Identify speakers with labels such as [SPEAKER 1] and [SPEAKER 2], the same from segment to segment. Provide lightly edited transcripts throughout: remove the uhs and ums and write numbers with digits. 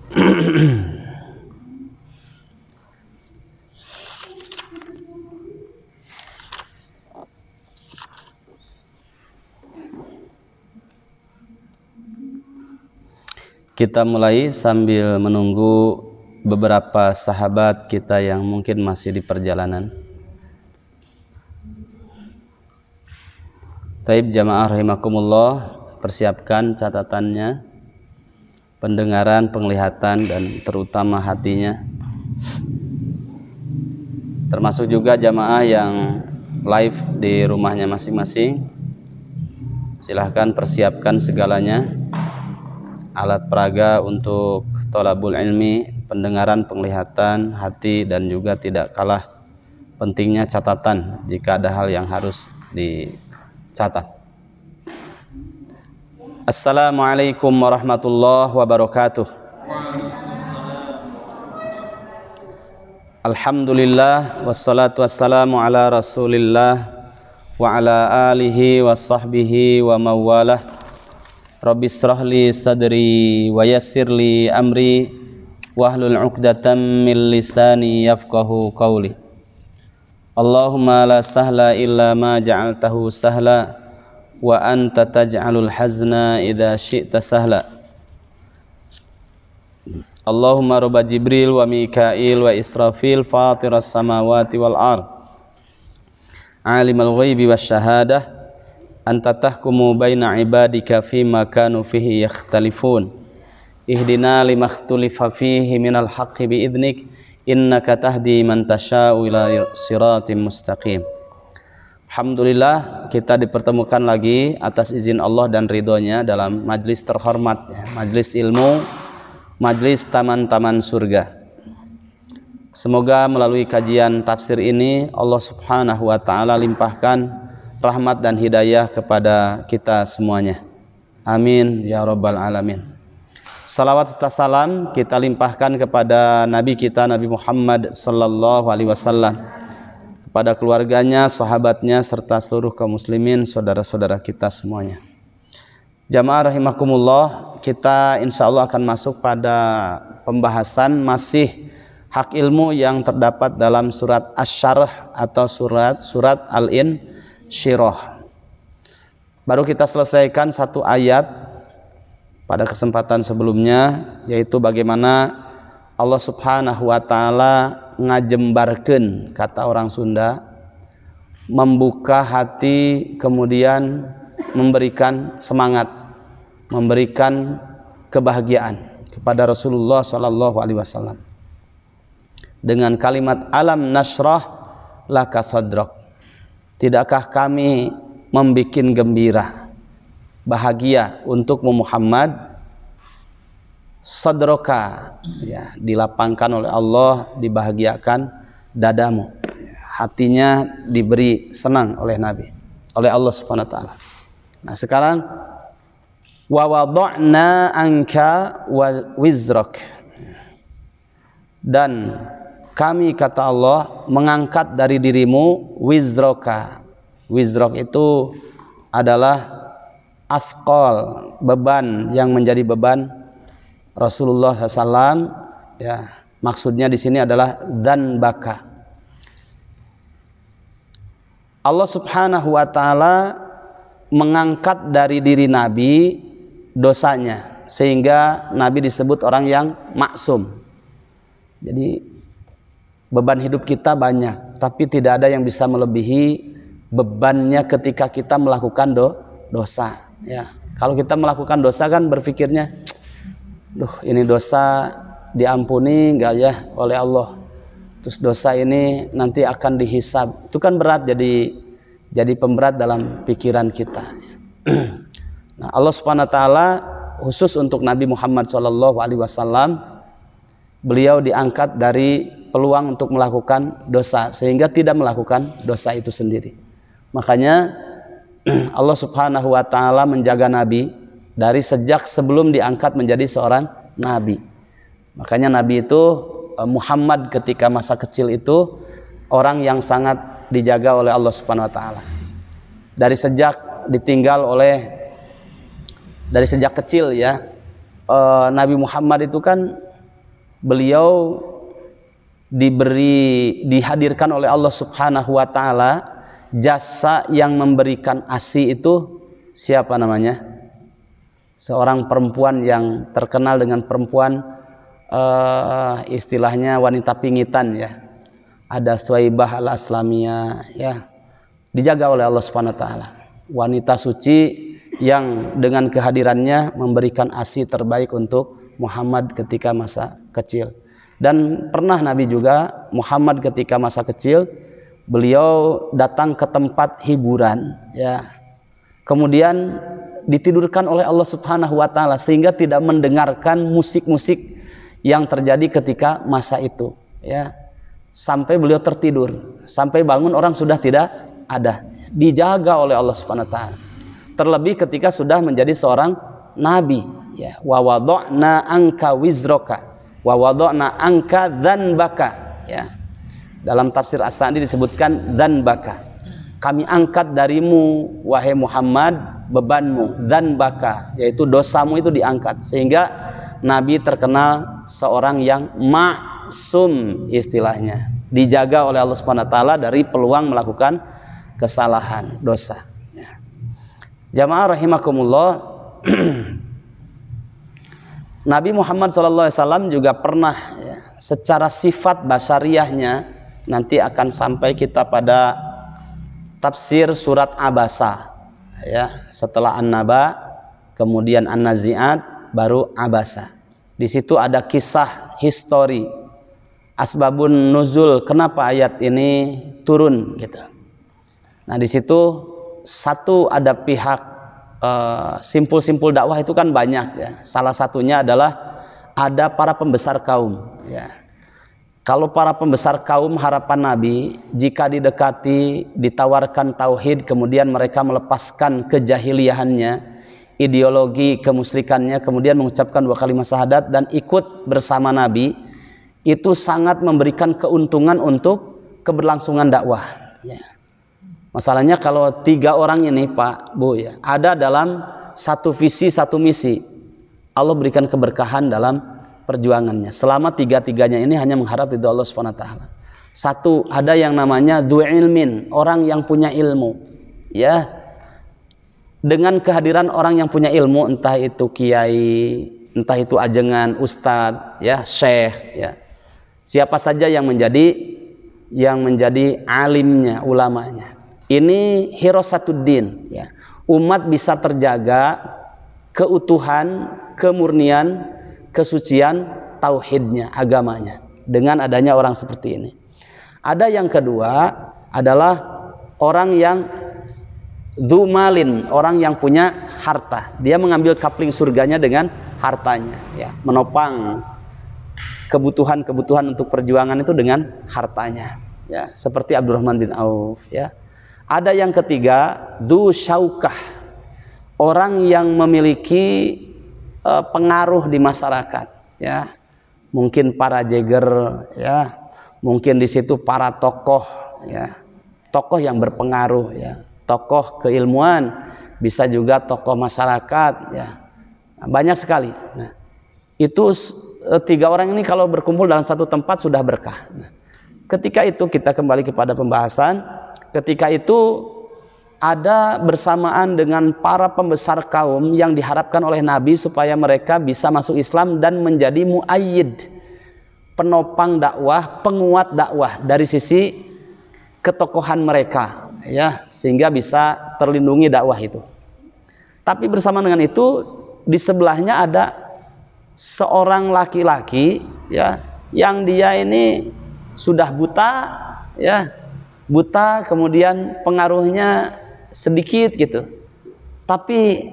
[SPEAKER 1] Kita mulai sambil menunggu beberapa sahabat kita yang mungkin masih di perjalanan. Taib jamaah rahimakumullah, persiapkan catatannya, pendengaran, penglihatan, dan terutama hatinya. Termasuk juga jamaah yang live di rumahnya masing-masing. Silahkan persiapkan segalanya, alat peraga untuk thalabul ilmi, pendengaran, penglihatan, hati, dan juga tidak kalah pentingnya catatan jika ada hal yang harus dicatat. Assalamualaikum warahmatullahi wabarakatuh. Alhamdulillah wassalatu wassalamu ala Rasulillah wa ala alihi wa sahbihi wa mawalah. Rabbi israh li sadri wa yassir li amri wahlul 'uqdatam min lisani yafqahu qawli. Allahumma la sahla illa ma ja'altahu sahla wa anta taj'alul hazna idza syi'ta sahla. Allahumma rabba Jibril wa Mikail wa Israfil fatiras samawati wal ard alimul ghaibi wasyahadah anta tahkumu baina ibadika fima kanu fihi yakhtalifun ihdina limakhtulifa fihi minal haqqi biidnik innaka tahdi man tasha'u ila siratim mustaqim. Alhamdulillah, kita dipertemukan lagi atas izin Allah dan ridhonya dalam majlis terhormat, majlis ilmu, majlis taman-taman surga. Semoga melalui kajian tafsir ini Allah subhanahu wa ta'ala limpahkan rahmat dan hidayah kepada kita semuanya. Amin ya rabbal alamin. Salawat serta salam kita limpahkan kepada Nabi kita Nabi Muhammad sallallahu alaihi wasallam, kepada keluarganya, sahabatnya, serta seluruh kaum muslimin, saudara-saudara kita semuanya. Jamaah rahimakumullah, kita insyaallah akan masuk pada pembahasan masih hak ilmu yang terdapat dalam surat Asy-Syarh atau surat Al-Insyirah. Baru kita selesaikan satu ayat pada kesempatan sebelumnya, yaitu bagaimana Allah subhanahu wa ta'ala ngajembarkeun, kata orang Sunda, membuka hati, kemudian memberikan semangat, memberikan kebahagiaan kepada Rasulullah sallallahu alaihi wasallam dengan kalimat alam nashrah laka sadrak. Tidakkah kami membuat gembira, bahagia untuk Muhammad, sadroka, ya, dilapangkan oleh Allah, dibahagiakan dadamu, hatinya diberi senang oleh Nabi, oleh Allah Subhanahu wa taala. Nah, sekarang wa wada'na anka wizrak, dan kami, kata Allah, mengangkat dari dirimu wizroka. Wizrok itu adalah athqal, beban yang menjadi beban Rasulullah SAW. Ya, maksudnya di sini adalah dzanbaka. Allah Subhanahu wa ta'ala mengangkat dari diri Nabi dosanya, sehingga Nabi disebut orang yang maksum. Jadi beban hidup kita banyak, tapi tidak ada yang bisa melebihi bebannya ketika kita melakukan dosa. Ya, kalau kita melakukan dosa kan berpikirnya, duh, ini dosa diampuni enggak ya oleh Allah, terus dosa ini nanti akan dihisab. Itu kan berat, jadi pemberat dalam pikiran kita. Nah, Allah Subhanahu wa taala khusus untuk Nabi Muhammad sallallahu alaihi wasallam, beliau diangkat dari peluang untuk melakukan dosa, sehingga tidak melakukan dosa itu sendiri. Makanya Allah Subhanahu wa ta'ala menjaga Nabi dari sejak sebelum diangkat menjadi seorang Nabi. Makanya Nabi itu, Muhammad ketika masa kecil itu orang yang sangat dijaga oleh Allah Subhanahu wa ta'ala. Dari sejak dari sejak kecil ya, Nabi Muhammad itu kan beliau dihadirkan oleh Allah Subhanahu wa taala. Jasa yang memberikan ASI itu siapa namanya? Seorang perempuan yang terkenal dengan perempuan istilahnya wanita pingitan ya. Ada Suwaibah al-Aslamiyah ya. Dijaga oleh Allah Subhanahu wa taala. Wanita suci yang dengan kehadirannya memberikan ASI terbaik untuk Muhammad ketika masa kecil. Dan pernah Nabi juga, Muhammad ketika masa kecil, beliau datang ke tempat hiburan ya. Kemudian ditidurkan oleh Allah Subhanahu wa taala sehingga tidak mendengarkan musik-musik yang terjadi ketika masa itu ya. Sampai beliau tertidur, sampai bangun orang sudah tidak ada. Dijaga oleh Allah Subhanahu wa taala. Terlebih ketika sudah menjadi seorang nabi ya. Wa wada'na anka wizroka wa wada'na anka dzanbaka ya. Dalam tafsir As-Sa'di disebutkan dzanbaka. Kami angkat darimu wahai Muhammad bebanmu, dzanbaka yaitu dosamu itu diangkat, sehingga nabi terkenal seorang yang maksum istilahnya, dijaga oleh Allah Subhanahu wa taala dari peluang melakukan kesalahan, dosa ya. Jamaah rahimakumullah. Nabi Muhammad SAW juga pernah ya, secara sifat basyariahnya, nanti akan sampai kita pada tafsir surat Abasa ya, setelah An-Naba kemudian An-Nazi'at baru Abasa. Di situ ada kisah histori asbabun nuzul, kenapa ayat ini turun gitu. Nah di situ satu ada pihak simpul-simpul dakwah itu kan banyak ya. Salah satunya adalah ada para pembesar kaum ya. Kalau para pembesar kaum harapan Nabi, jika didekati, ditawarkan tauhid, kemudian mereka melepaskan kejahiliahannya, ideologi kemusyrikannya, kemudian mengucapkan 2 kalimat syahadat dan ikut bersama Nabi, itu sangat memberikan keuntungan untuk keberlangsungan dakwah ya. Masalahnya kalau 3 orang ini Pak Bu ya, ada dalam satu visi satu misi, Allah berikan keberkahan dalam perjuangannya. Selama 3-tiganya ini hanya mengharap ridho Allah Subhanahu wa taala. Satu, ada yang namanya dzu ilmin, orang yang punya ilmu ya. Dengan kehadiran orang yang punya ilmu, entah itu kiai, entah itu ajengan, ustadz ya, syekh ya, siapa saja yang menjadi alimnya, ulamanya, ini hirasatuddin ya. Umat bisa terjaga keutuhan, kemurnian, kesucian tauhidnya, agamanya, dengan adanya orang seperti ini. Ada yang kedua adalah orang yang dzumalin, orang yang punya harta. Dia mengambil kapling surganya dengan hartanya ya, menopang kebutuhan-kebutuhan untuk perjuangan itu dengan hartanya ya, seperti Abdurrahman bin Auf ya. Ada yang ketiga, dzu syaukah, orang yang memiliki pengaruh di masyarakat ya, mungkin para jeger ya, mungkin di situ para tokoh ya, tokoh yang berpengaruh ya, tokoh keilmuan, bisa juga tokoh masyarakat ya, banyak sekali. Nah, itu 3 orang ini kalau berkumpul dalam satu tempat sudah berkah. Nah, ketika itu kita kembali kepada pembahasan, ketika itu ada bersamaan dengan para pembesar kaum yang diharapkan oleh Nabi supaya mereka bisa masuk Islam dan menjadi muayyid, penopang dakwah, penguat dakwah dari sisi ketokohan mereka ya, sehingga bisa terlindungi dakwah itu. Tapi bersama dengan itu di sebelahnya ada seorang laki-laki ya, yang dia ini sudah buta ya, buta, kemudian pengaruhnya sedikit gitu, tapi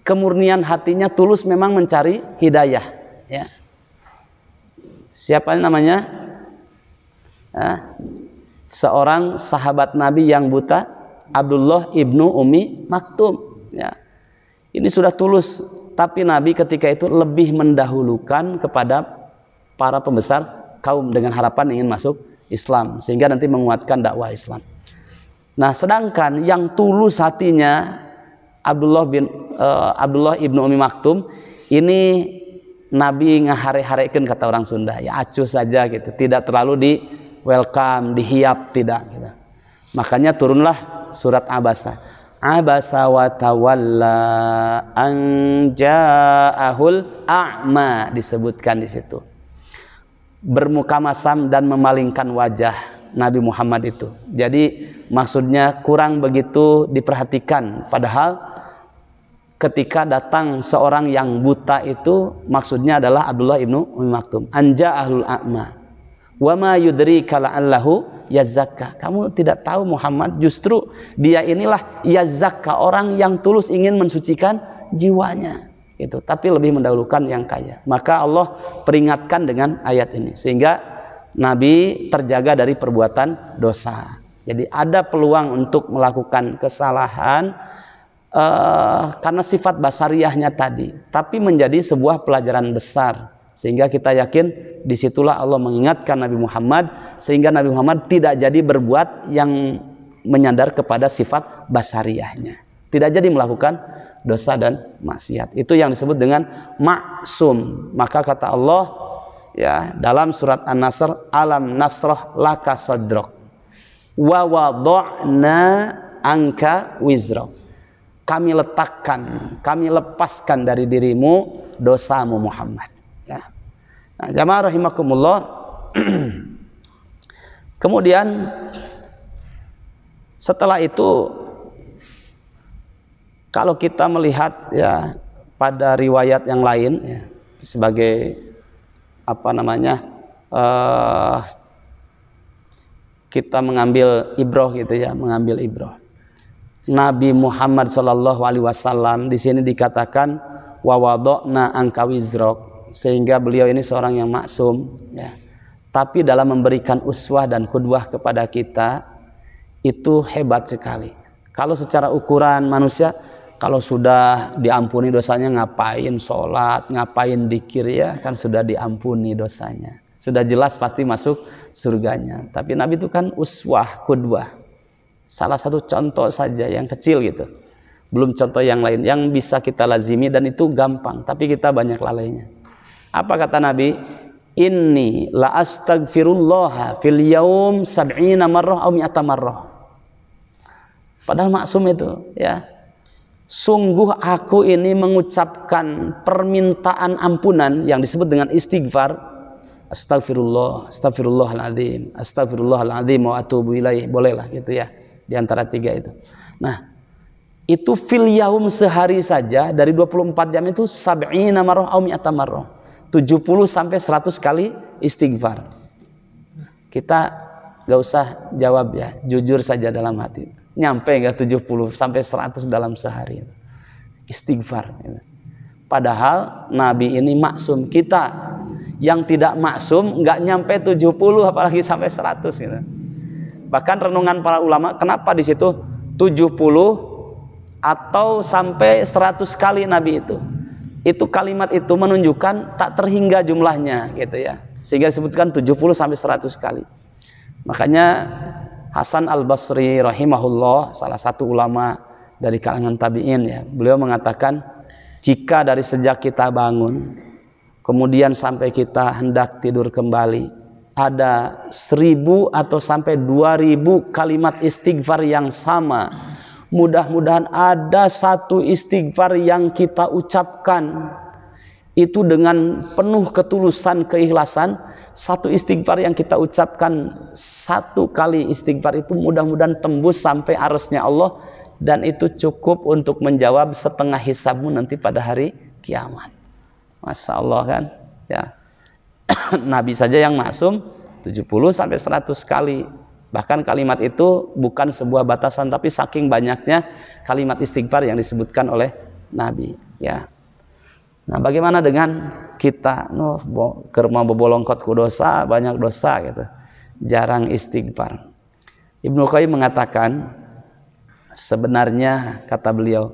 [SPEAKER 1] kemurnian hatinya tulus memang mencari hidayah ya. Siapa namanya? Seorang sahabat Nabi yang buta, Abdullah ibnu Ummi Maktum ya. Ini sudah tulus, tapi Nabi ketika itu lebih mendahulukan kepada para pembesar kaum dengan harapan ingin masuk Islam, sehingga nanti menguatkan dakwah Islam. Nah, sedangkan yang tulus hatinya Abdullah ibnu Ummi Maktum ini Nabi ngahare-harekeun kata orang Sunda, ya acuh saja gitu, tidak terlalu di welcome, dihiap, tidak gitu. Makanya turunlah surat Abasa. Abasa wa tawalla an ja'ahul a'ma, disebutkan di situ. Bermuka masam dan memalingkan wajah Nabi Muhammad itu. Jadi maksudnya kurang begitu diperhatikan, padahal ketika datang seorang yang buta itu maksudnya adalah Abdullah ibnu Ummi Maktum. Anja ahlul a'ma wa ma yudrika la'allahu yazakka. Kamu tidak tahu Muhammad, justru dia inilah yazakka, orang yang tulus ingin mensucikan jiwanya itu, tapi lebih mendahulukan yang kaya. Maka Allah peringatkan dengan ayat ini sehingga Nabi terjaga dari perbuatan dosa. Jadi ada peluang untuk melakukan kesalahan karena sifat basariyahnya tadi, tapi menjadi sebuah pelajaran besar sehingga kita yakin disitulah Allah mengingatkan Nabi Muhammad sehingga Nabi Muhammad tidak jadi berbuat yang menyandar kepada sifat basariyahnya, tidak jadi melakukan dosa dan maksiat. Itu yang disebut dengan maksum. Maka kata Allah ya dalam surat An-Nasr, alam nasrah laka sadrak wa wada'na anka wizrak. Kami letakkan, kami lepaskan dari dirimu dosamu Muhammad. Ya. Nah, jamaah rahimakumullah. Kemudian setelah itu, kalau kita melihat ya pada riwayat yang lain, ya, sebagai apa namanya, kita mengambil ibroh gitu ya, mengambil ibroh. Nabi Muhammad Shallallahu Alaihi Wasallam di sini dikatakan wa wada'na anka wizrak, sehingga beliau ini seorang yang maksum ya. Tapi dalam memberikan uswah dan qudwah kepada kita itu hebat sekali. Kalau secara ukuran manusia, kalau sudah diampuni dosanya ngapain sholat, ngapain dzikir ya, kan sudah diampuni dosanya, sudah jelas pasti masuk surganya. Tapi Nabi itu kan uswah, qudwah. Salah satu contoh saja yang kecil gitu, belum contoh yang lain yang bisa kita lazimi dan itu gampang, tapi kita banyak lalainya. Apa kata Nabi? Inni la astaghfirullah fil yaum sab'ina marrah aw mi'ata marrah. Padahal maksum itu ya. Sungguh aku ini mengucapkan permintaan ampunan yang disebut dengan istighfar. Astagfirullah, astagfirullahaladzim, astagfirullahaladzim wa atubu ilaih, bolehlah gitu ya, di antara tiga itu. Nah, itu fil yaum sehari saja dari 24 jam itu sab'ina marrah aw mi'ata marrah, 70 sampai 100 kali istighfar. Kita gak usah jawab ya, jujur saja dalam hati, nyampe gak 70 sampai 100 dalam sehari istighfar gitu. Padahal Nabi ini maksum, kita yang tidak maksum nggak nyampe 70 apalagi sampai 100 gitu. Bahkan renungan para ulama kenapa di situ 70 atau sampai 100 kali Nabi itu kalimat itu menunjukkan tak terhingga jumlahnya gitu ya, sehingga disebutkan 70 sampai 100 kali. Makanya Hasan Al-Basri rahimahullah, salah satu ulama dari kalangan tabi'in ya, beliau mengatakan jika dari sejak kita bangun kemudian sampai kita hendak tidur kembali ada 1000 atau sampai 2000 kalimat istighfar yang sama, mudah-mudahan ada satu istighfar yang kita ucapkan itu dengan penuh ketulusan, keikhlasan. Satu istighfar yang kita ucapkan, satu kali istighfar itu mudah-mudahan tembus sampai arsy-Nya Allah, dan itu cukup untuk menjawab setengah hisabmu nanti pada hari kiamat. Masya Allah kan ya. Nabi saja yang maksum 70 sampai 100 kali. Bahkan kalimat itu bukan sebuah batasan, tapi saking banyaknya kalimat istighfar yang disebutkan oleh Nabi ya. Nah, bagaimana dengan kita? Kerma bobolongkot ku dosa, banyak dosa gitu, jarang istighfar. Ibnu Qayyim mengatakan sebenarnya kata beliau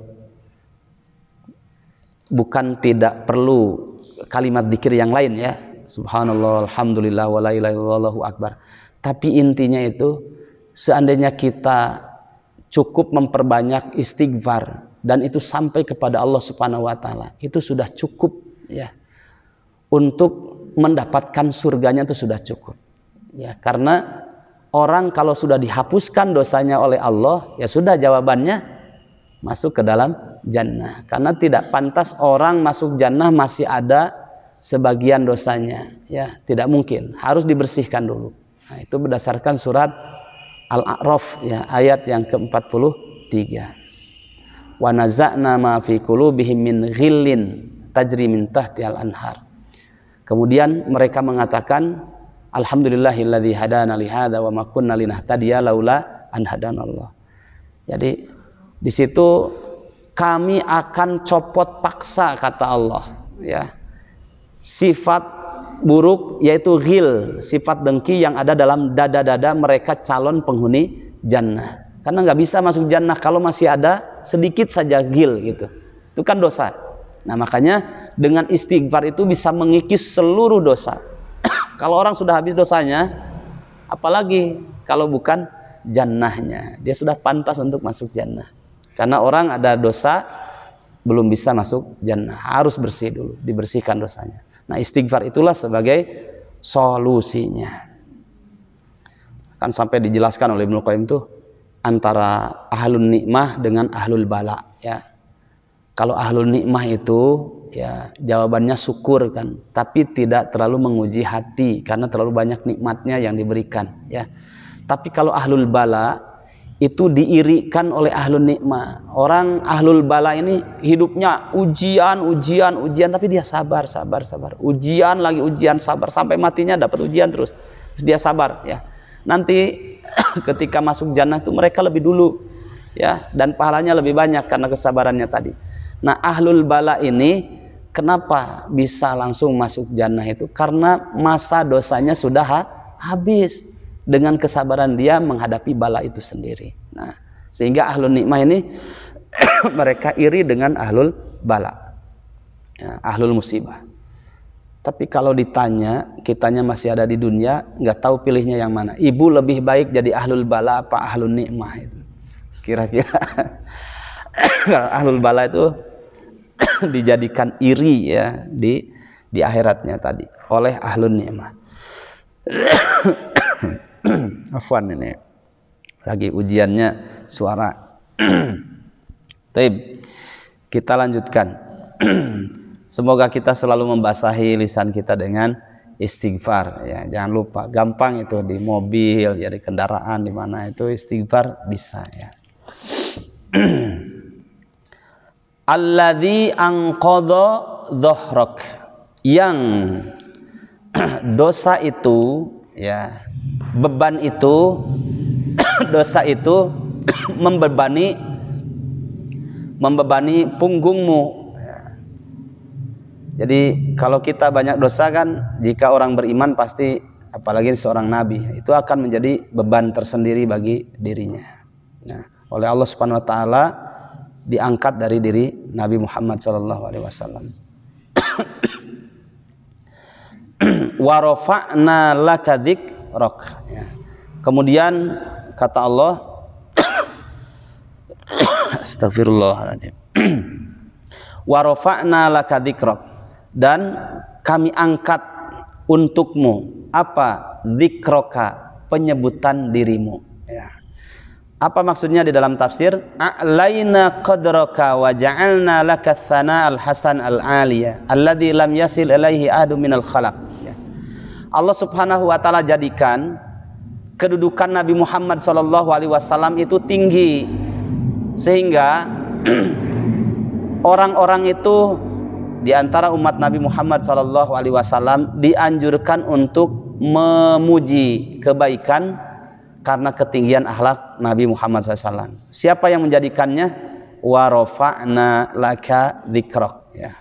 [SPEAKER 1] bukan tidak perlu kalimat dzikir yang lain ya, subhanallah, alhamdulillah, wa la ilaha illallah, Allahu akbar. Tapi intinya itu seandainya kita cukup memperbanyak istighfar dan itu sampai kepada Allah Subhanahu wa taala, itu sudah cukup ya. untuk mendapatkan surganya itu sudah cukup. Ya, karena orang kalau sudah dihapuskan dosanya oleh Allah, ya sudah jawabannya masuk ke dalam jannah. Karena tidak pantas orang masuk jannah masih ada sebagian dosanya, ya tidak mungkin, harus dibersihkan dulu. Nah, itu berdasarkan surat Al-A'raf, ya, ayat yang ke-43. Wa naza'na ma fi qulubihim min ghillin tajri min tahtihal anhar. Kemudian mereka mengatakan, alhamdulillahilladzi hadana li hadza wa ma kunna linahtadiya laula an hadanallah. Jadi di situ kami akan copot paksa, kata Allah, ya, sifat buruk yaitu ghil, sifat dengki yang ada dalam dada-dada mereka calon penghuni jannah. Karena nggak bisa masuk jannah kalau masih ada sedikit saja ghil gitu. Itu kan dosa. Nah, makanya dengan istighfar itu bisa mengikis seluruh dosa. Kalau orang sudah habis dosanya, apalagi kalau bukan jannahnya, dia sudah pantas untuk masuk jannah. Karena orang ada dosa belum bisa masuk jannah, harus bersih dulu, dibersihkan dosanya. Nah, istighfar itulah sebagai solusinya. Kan sampai dijelaskan oleh Ibnu Qayyim tuh antara ahlul nikmah dengan ahlul bala, ya. Kalau ahlul nikmah itu, ya, jawabannya syukur kan, tapi tidak terlalu menguji hati karena terlalu banyak nikmatnya yang diberikan, ya. Tapi kalau ahlul bala itu diirikan oleh ahlul nikmah. Orang ahlul bala ini hidupnya ujian, tapi dia sabar. Ujian lagi ujian, sabar sampai matinya dapat ujian terus dia sabar, ya. Nanti ketika masuk jannah itu mereka lebih dulu, ya, dan pahalanya lebih banyak karena kesabarannya tadi. Nah, ahlul bala ini kenapa bisa langsung masuk jannah itu? Karena masa dosanya sudah habis dengan kesabaran dia menghadapi bala itu sendiri. Nah, sehingga ahlul nikmah ini mereka iri dengan ahlul bala, ya, ahlul musibah. Tapi kalau ditanya, kitanya masih ada di dunia, nggak tahu pilihnya yang mana. Ibu lebih baik jadi ahlul bala apa ahlul nikmah itu? Kira-kira ahlul bala itu dijadikan iri, ya, di akhiratnya tadi oleh ahlul nikmah. Afwan, ini lagi ujiannya suara. Baik, kita lanjutkan. Semoga kita selalu membasahi lisan kita dengan istighfar, ya. Jangan lupa, gampang itu di mobil, ya, di kendaraan, di mana itu istighfar bisa, ya. Alladzi anqadha dhahrak, yang dosa itu, ya, beban itu dosa itu membebani punggungmu, ya. Jadi kalau kita banyak dosa kan, jika orang beriman pasti, apalagi seorang nabi, itu akan menjadi beban tersendiri bagi dirinya. Nah, oleh Allah Subhanahu wa taala diangkat dari diri Nabi Muhammad SAW. Wa rafa'na laka dzikrak, ya. Kemudian kata Allah, astagfirullahaladzim, wa rafa'na laka dzikrak, dan kami angkat untukmu apa? Dzikraka, penyebutan dirimu, ya. Apa maksudnya di dalam tafsir? A'laina qadraka wa ja'alna laka tsana al-hasan al-aliyah alladzi lam yasil ilaihi ahadun minal khalaq, ya. Allah Subhanahu wa taala jadikan kedudukan Nabi Muhammad SAW itu tinggi, sehingga orang-orang itu di antara umat Nabi Muhammad SAW dianjurkan untuk memuji kebaikan karena ketinggian akhlak Nabi Muhammad SAW. Siapa yang menjadikannya? Wa rafa'na laka dzikrak, ya.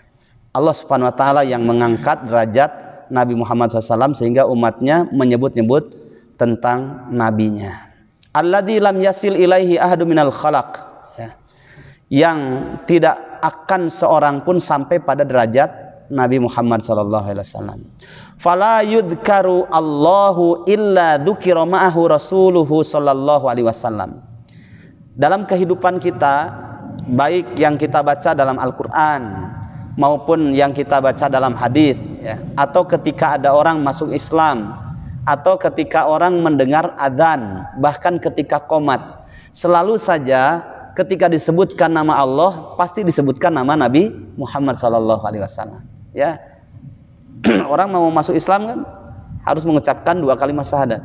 [SPEAKER 1] Allah Subhanahu wa taala yang mengangkat derajat Nabi Muhammad SAW sehingga umatnya menyebut-nyebut tentang nabinya. Alladzi lam yasil ilaihi ahadun minal khalaq, ya. Yang tidak akan seorang pun sampai pada derajat Nabi Muhammad SAW. Fala yudhkaru Allahu illa dzukira ma'ahu rasuluhu sallallahu alaihi wasallam. Dalam kehidupan kita, baik yang kita baca dalam Al-Qur'an maupun yang kita baca dalam hadis, ya, atau ketika ada orang masuk Islam, atau ketika orang mendengar adzan, bahkan ketika qomat, selalu saja ketika disebutkan nama Allah pasti disebutkan nama Nabi Muhammad SAW. Ya, orang mau masuk Islam kan harus mengucapkan 2 kalimat syahadat.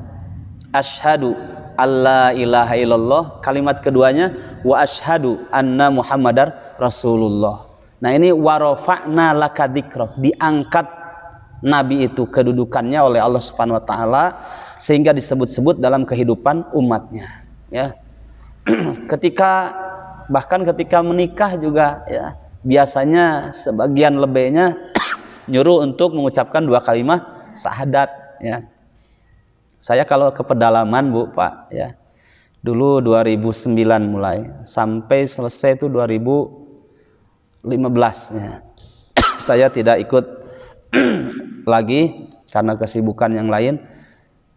[SPEAKER 1] Asyhadu alla ilaha illallah, kalimat keduanya wa asyhadu anna Muhammadar Rasulullah. Nah, ini warafa'na laka dzikrak, diangkat Nabi itu kedudukannya oleh Allah Subhanahu wa taala sehingga disebut-sebut dalam kehidupan umatnya, ya. Bahkan ketika menikah juga, ya, biasanya sebagian lebihnya nyuruh untuk mengucapkan 2 kalimat syahadat, ya. Saya kalau ke pedalaman, Bu, Pak, ya, dulu 2009 mulai sampai selesai itu 2015, ya. Saya tidak ikut lagi karena kesibukan yang lain.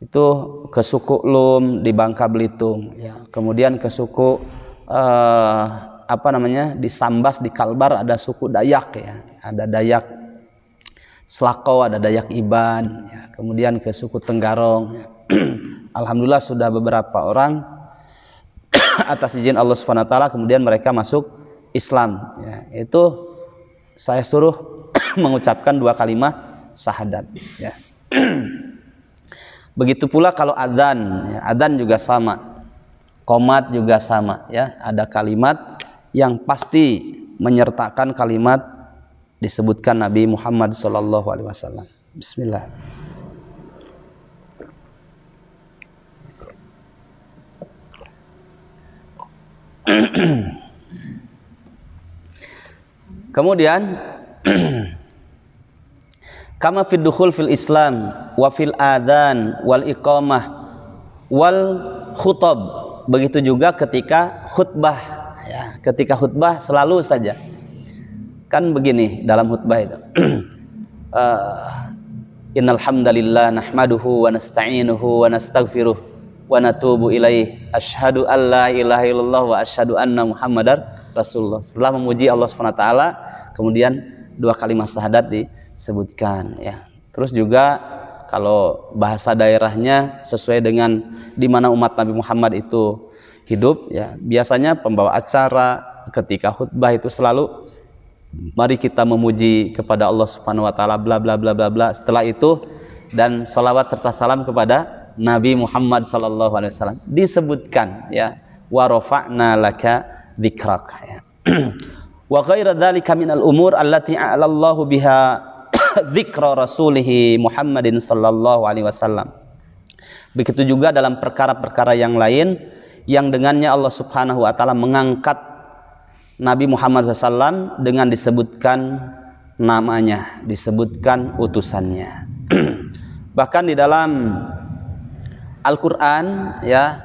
[SPEAKER 1] Itu ke suku Lum di Bangka Belitung, ya. Kemudian ke suku di Sambas di Kalbar ada suku Dayak, ya. Ada Dayak Selako, ada Dayak Iban, ya. Kemudian ke suku Tenggarong, ya. Alhamdulillah sudah beberapa orang atas izin Allah Subhanahu wa taala kemudian mereka masuk Islam, ya. Itu saya suruh mengucapkan 2 kalimat syahadat, ya. Begitu pula kalau adzan, ya, adzan juga sama, qomat juga sama, ya. Ada kalimat yang pasti menyertakan kalimat disebutkan Nabi Muhammad SAW. Bismillah. Kemudian kama fid dukhul fil Islam wa fil adzan wal iqamah wal khutab, begitu juga ketika khutbah, ya. Ketika khutbah selalu saja kan begini dalam khutbah itu. Innal hamdalillah nahmaduhu wa nasta'inuhu wa nastaghfiruh wa natubu ilaih, asyhadu an la ilaha illallah wa asyhadu anna Muhammadar Rasulullah. Setelah memuji Allah Subhanahu wa taala, kemudian 2 kalimat syahadat disebutkan, ya. Terus juga kalau bahasa daerahnya sesuai dengan di mana umat Nabi Muhammad itu hidup, ya. Biasanya pembawa acara ketika khutbah itu selalu mari kita memuji kepada Allah Subhanahu wa taala bla bla bla bla bla. Setelah itu dan sholawat serta salam kepada Nabi Muhammad sallallahu alaihi wasallam disebutkan, ya, wa rafa'na laka dzikrak, ya. Wa ghaira dzalika minal umur allati a'lallahu biha dzikra rasulih Muhammadin sallallahu alaihi wasallam. Begitu juga dalam perkara-perkara yang lain yang dengannya Allah Subhanahu wa taala mengangkat Nabi Muhammad SAW dengan disebutkan namanya, disebutkan utusannya. Bahkan di dalam Al-Quran, ya,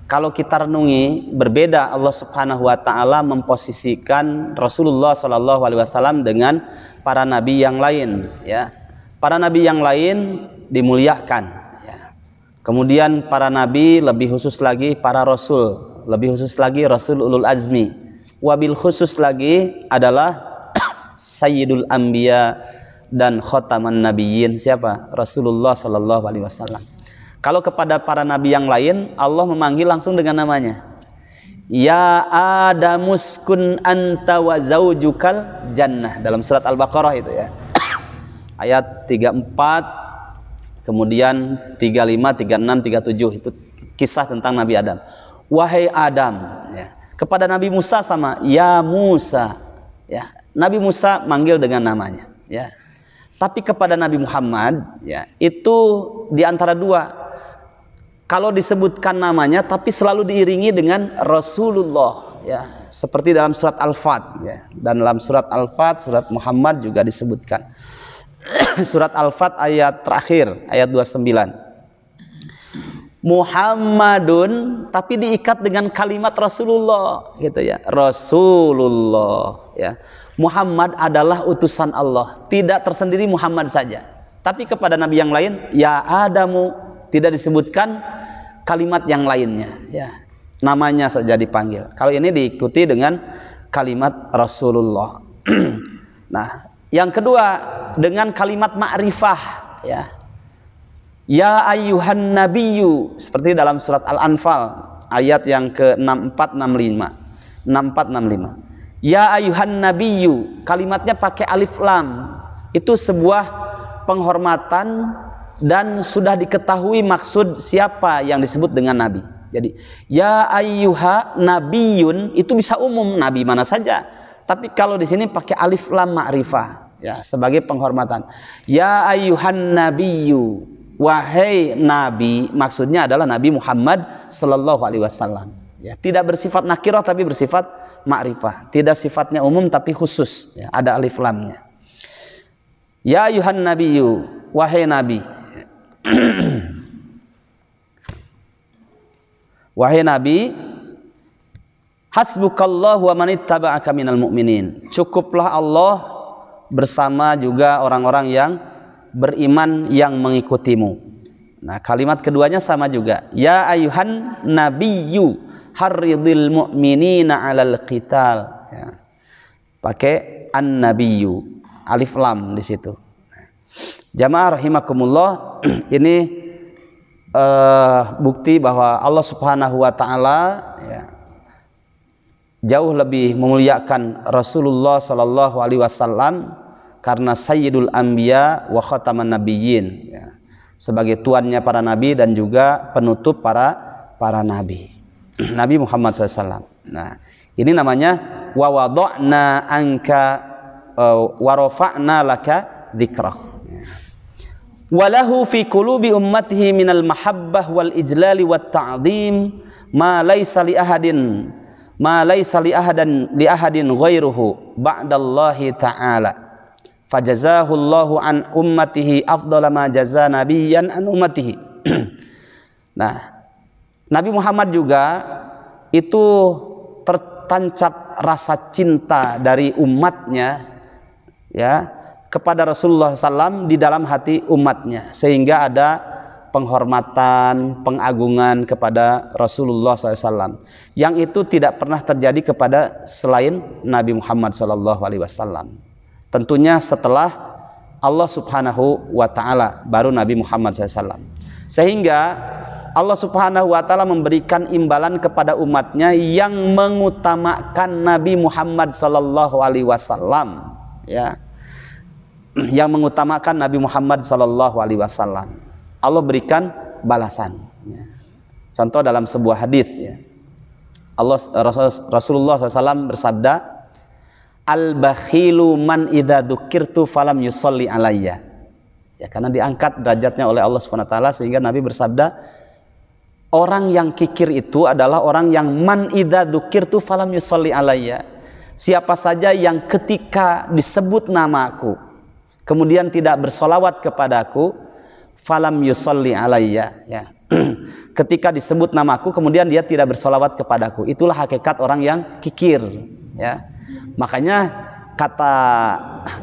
[SPEAKER 1] kalau kita renungi berbeda Allah Subhanahu wa taala memposisikan Rasulullah SAW dengan para nabi yang lain, ya. Para nabi yang lain dimuliakan, ya. Kemudian para nabi, lebih khusus lagi para rasul, lebih khusus lagi rasul ulul azmi, wabil khusus lagi adalah Sayyidul Anbiya dan Khotaman Nabiyyin, siapa? Rasulullah sallallahu alaihi wasallam. Kalau kepada para nabi yang lain Allah memanggil langsung dengan namanya. Ya Adamuskun anta wa zaujukal jannah, dalam surat Al-Baqarah itu, ya. Ayat 34, kemudian 35, 36, 37 itu kisah tentang Nabi Adam. Wahai Adam, ya. Kepada Nabi Musa sama, ya Musa, ya. Nabi Musa manggil dengan namanya, ya. Tapi kepada Nabi Muhammad, ya, itu di antara 2. Kalau disebutkan namanya tapi selalu diiringi dengan Rasulullah, ya. Seperti dalam surat Al-Fat, ya. Dan dalam surat Al-Fat, surat Muhammad juga disebutkan. Surat Al-Fat ayat terakhir, ayat 29. Muhammadun, tapi diikat dengan kalimat Rasulullah, gitu, ya. Rasulullah, ya. Muhammad adalah utusan Allah, tidak tersendiri Muhammad saja. Tapi kepada nabi yang lain, ya Adamu, tidak disebutkan kalimat yang lainnya, ya. Namanya saja dipanggil. Kalau ini diikuti dengan kalimat Rasulullah. Nah, yang kedua dengan kalimat ma'rifah, ya. Ya ayyuhan nabiyyu, seperti dalam surat Al-Anfal ayat yang ke-6465. Ya ayyuhan nabiyyu, kalimatnya pakai alif lam. Itu sebuah penghormatan dan sudah diketahui maksud siapa yang disebut dengan nabi. Jadi ya ayyuha nabiyyun itu bisa umum, nabi mana saja. Tapi kalau di sini pakai alif lam ma'rifah, ya, sebagai penghormatan. Ya ayyuhan nabiyyu, wahai nabi, maksudnya adalah Nabi Muhammad sallallahu alaihi wasallam. Ya, tidak bersifat nakirah tapi bersifat ma'rifah. Tidak sifatnya umum tapi khusus, ya, ada alif lamnya. Ya ayyuhan nabiyyu, wahai nabi. Wahai nabi, hasbukallahu wa manittaba'aka minal mu'minin. Cukuplah Allah bersama juga orang-orang yang beriman yang mengikutimu. Nah, kalimat keduanya sama juga. Ya ayyuhan nabiyyu harridil mu'minina 'alal qital. Ya. Pakai an-nabiyyu, alif lam di situ. Jamaah rahimakumullah, ini bukti bahwa Allah Subhanahu wa taala, ya, jauh lebih memuliakan Rasulullah sallallahu alaihi wasallam karena sayyidul anbiya wa khataman nabiyyin, ya, sebagai tuannya para nabi dan juga penutup para nabi. Nabi Muhammad SAW. Nah, ini namanya wa wada'na anka wa rafa'na laka dzikrak. Walahu fi qulubi ummatihi minal mahabbah wal ijlali wat ta'zim ma laysa li ahadin li ahadin ghairuhu ba'dallahi ta'ala. Fajazahu Allahu an ummatihi afdhala ma jaza nabiyyan an ummatihi. Nah, Nabi Muhammad juga itu tertancap rasa cinta dari umatnya, ya, kepada Rasulullah SAW di dalam hati umatnya, sehingga ada penghormatan, pengagungan kepada Rasulullah SAW yang itu tidak pernah terjadi kepada selain Nabi Muhammad SAW. Tentunya setelah Allah Subhanahu wa Ta'ala, baru Nabi Muhammad SAW. Sehingga Allah Subhanahu wa Ta'ala memberikan imbalan kepada umatnya yang mengutamakan Nabi Muhammad SAW, ya, yang mengutamakan Nabi Muhammad sallallahu alaihi wasallam. Allah berikan balasan. Contoh dalam sebuah hadis, ya. Rasulullah SAW bersabda, al-bakhilu man idza dzukirtu falam yusolli alayya. Ya, karena diangkat derajatnya oleh Allah Subhanahu wa taala sehingga Nabi bersabda, orang yang kikir itu adalah orang yang man idza dzukirtu falam yusolli alayya. Siapa saja yang ketika disebut namaku kemudian tidak bersolawat kepadaku, falam yusolli alayya, ya. Ketika disebut namaku kemudian dia tidak bersolawat kepadaku, itulah hakikat orang yang kikir, ya. Makanya kata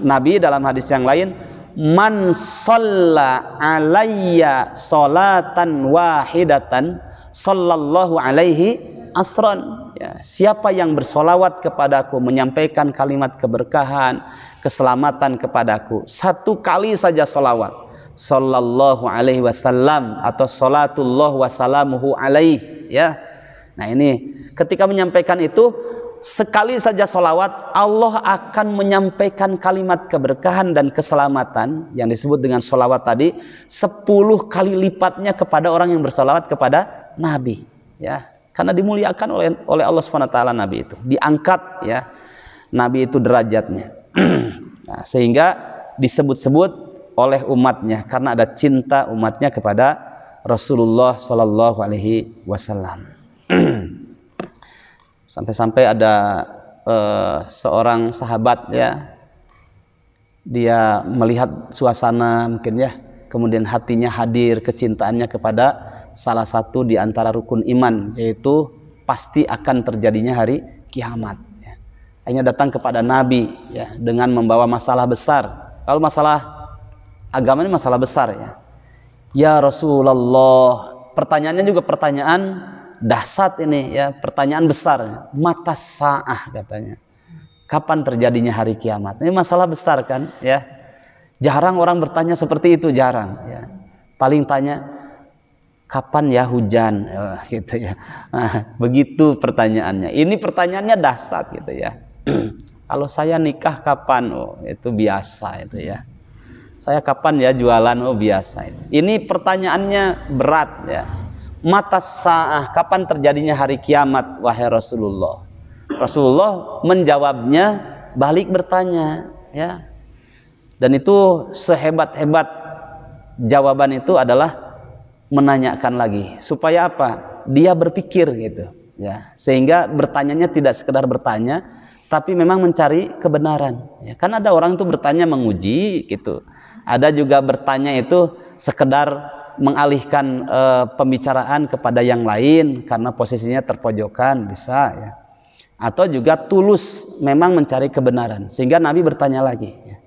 [SPEAKER 1] Nabi dalam hadis yang lain, man shalla alayya sholatan wahidatan sallallahu alaihi asron, ya. Siapa yang bersolawat kepadaku, menyampaikan kalimat keberkahan, keselamatan kepadaku, satu kali saja solawat, sallallahu alaihi wasallam atau salatullah wasalamuhu alaihi, ya. Nah, ini ketika menyampaikan itu sekali saja solawat, Allah akan menyampaikan kalimat keberkahan dan keselamatan yang disebut dengan solawat tadi 10 kali lipatnya kepada orang yang bersolawat kepada Nabi, ya. Karena dimuliakan oleh Allah SWT, Nabi itu diangkat, ya, Nabi itu derajatnya. Nah, sehingga disebut-sebut oleh umatnya karena ada cinta umatnya kepada Rasulullah Sallallahu Alaihi Wasallam. Sampai-sampai ada seorang sahabat, ya, dia melihat suasana mungkin, ya, kemudian hatinya hadir kecintaannya kepada salah satu di antara rukun iman, yaitu pasti akan terjadinya hari kiamat, ya. Hanya datang kepada Nabi, ya, dengan membawa masalah besar. Kalau masalah agama ini masalah besar, ya. Ya Rasulullah, pertanyaannya juga pertanyaan dahsyat ini, ya, pertanyaan besar. Mata sa'ah, katanya. kapan terjadinya hari kiamat. Ini masalah besar kan, ya. Jarang orang bertanya seperti itu, jarang, ya. Paling tanya kapan ya hujan, gitu ya. Nah, begitu pertanyaannya. Ini pertanyaannya dahsyat gitu ya. Kalau saya nikah kapan? Oh, itu biasa itu ya. Saya kapan ya jualan? Oh, biasa itu. Ini pertanyaannya berat ya. Mata sa'ah, kapan terjadinya hari kiamat wahai Rasulullah? Rasulullah menjawabnya balik bertanya, ya. Dan itu sehebat-hebat jawaban itu adalah menanyakan lagi. Supaya apa? Dia berpikir gitu, ya. Sehingga bertanyanya tidak sekedar bertanya, tapi memang mencari kebenaran. Ya. Kan ada orang itu bertanya menguji gitu. Ada juga bertanya itu sekedar mengalihkan pembicaraan kepada yang lain karena posisinya terpojokan, bisa ya. Atau juga tulus memang mencari kebenaran. Sehingga Nabi bertanya lagi, ya.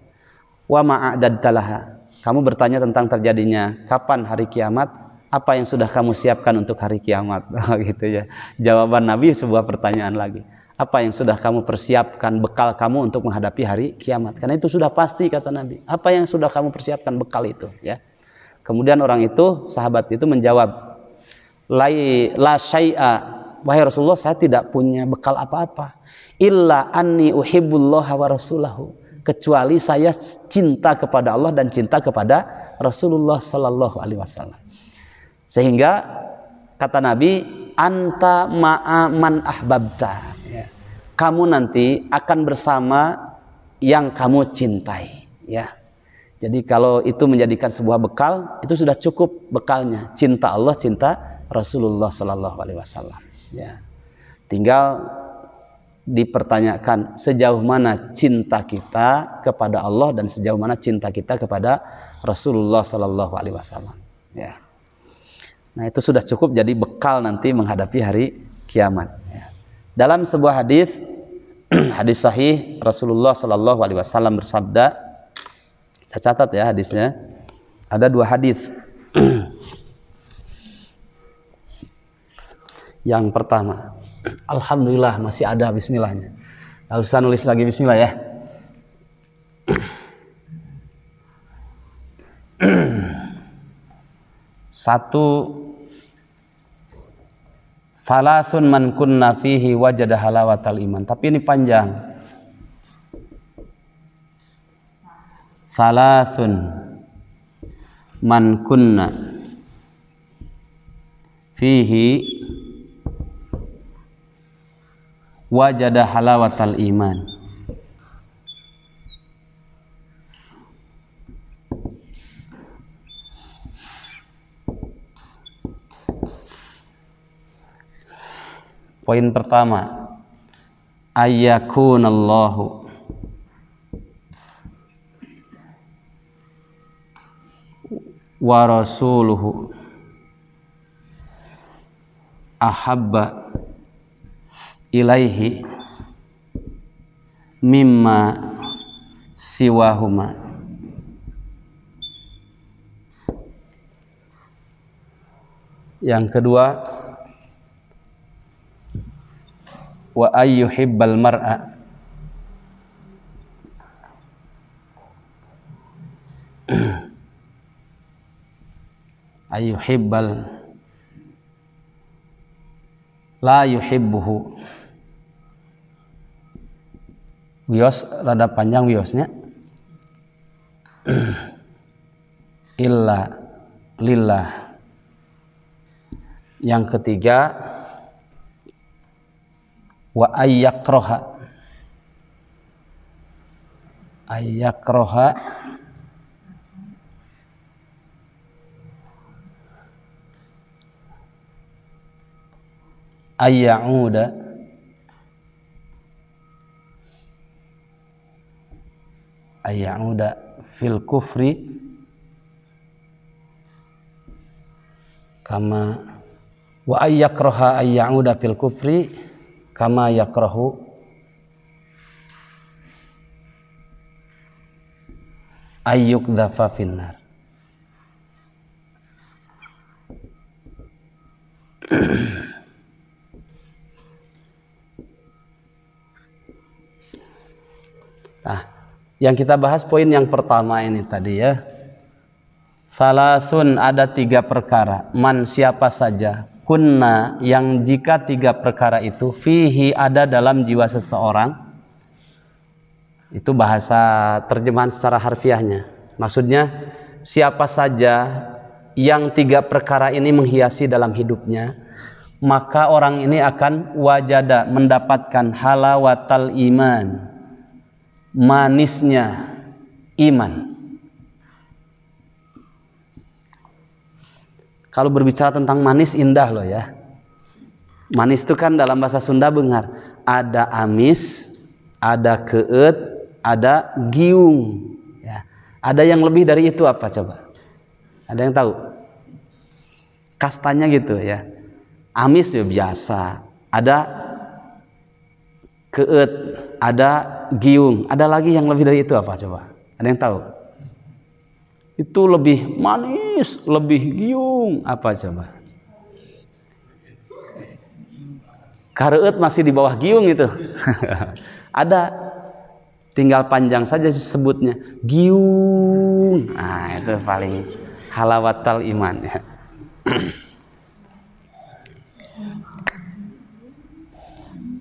[SPEAKER 1] Wa ma'adadtalaha, kamu bertanya tentang terjadinya kapan hari kiamat, apa yang sudah kamu siapkan untuk hari kiamat? Gitu ya. Jawaban Nabi sebuah pertanyaan lagi. Apa yang sudah kamu persiapkan bekal kamu untuk menghadapi hari kiamat? Karena itu sudah pasti, kata Nabi. Apa yang sudah kamu persiapkan bekal itu, ya. Kemudian orang itu, sahabat itu menjawab, la syai'a, wahai Rasulullah, saya tidak punya bekal apa-apa. Illa anni uhibbullah wa rasulahu, kecuali saya cinta kepada Allah dan cinta kepada Rasulullah sallallahu alaihi wasallam. Sehingga kata Nabi, anta ma'a man ahbabta, ya. Kamu nanti akan bersama yang kamu cintai, ya. Jadi kalau itu menjadikan sebuah bekal, itu sudah cukup bekalnya, cinta Allah, cinta Rasulullah sallallahu alaihi wasallam, ya. Tinggal dipertanyakan sejauh mana cinta kita kepada Allah dan sejauh mana cinta kita kepada Rasulullah sallallahu alaihi wasallam, ya. Nah, itu sudah cukup jadi bekal nanti menghadapi hari kiamat, ya. Dalam sebuah hadis hadis sahih, Rasulullah sallallahu alaihi wasallam bersabda, saya catat ya hadisnya, ada dua hadis. Yang pertama, alhamdulillah masih ada bismillahnya. Gak usah nulis lagi bismillah ya. Satu, salasun man kunna fihi wajada halawatal iman. Tapi ini panjang. Salasun man kunna fihi wajada halawatal iman. Poin pertama, ayyakunallahu wa rasuluhu ahabba ilaihi mimma siwahuma. Yang kedua, wa ayyuhibbal mar'a ayyuhibbal la yuhibbuhu. Wios rada panjang wiosnya. Illa lillah. Yang ketiga, wa ayyakroha ayya'uda fil kufri kama wa ayyakroha ayya'uda fil kufri kama yakrahu ayyukdhafa finnar. Yang kita bahas poin yang pertama ini tadi ya. Salasun, ada 3 perkara. Man, siapa saja. Kunna, yang jika 3 perkara itu fihi, ada dalam jiwa seseorang. Itu bahasa terjemahan secara harfiahnya. Maksudnya siapa saja yang 3 perkara ini menghiasi dalam hidupnya, maka orang ini akan wajada, mendapatkan halawatal iman, manisnya iman. Kalau berbicara tentang manis, indah loh ya. Manis itu kan dalam bahasa Sunda bengar. Ada amis, ada keut, ada giung. Ya. Ada yang lebih dari itu apa coba? Ada yang tahu? Kastanya gitu ya. Amis ya biasa. Ada keut, ada giung. Ada lagi yang lebih dari itu apa coba? Ada yang tahu? Itu lebih manis, lebih giung, apa coba? Kareut masih di bawah giung itu. Ada, tinggal panjang saja sebutnya giung. Nah, itu paling halawatal iman ya.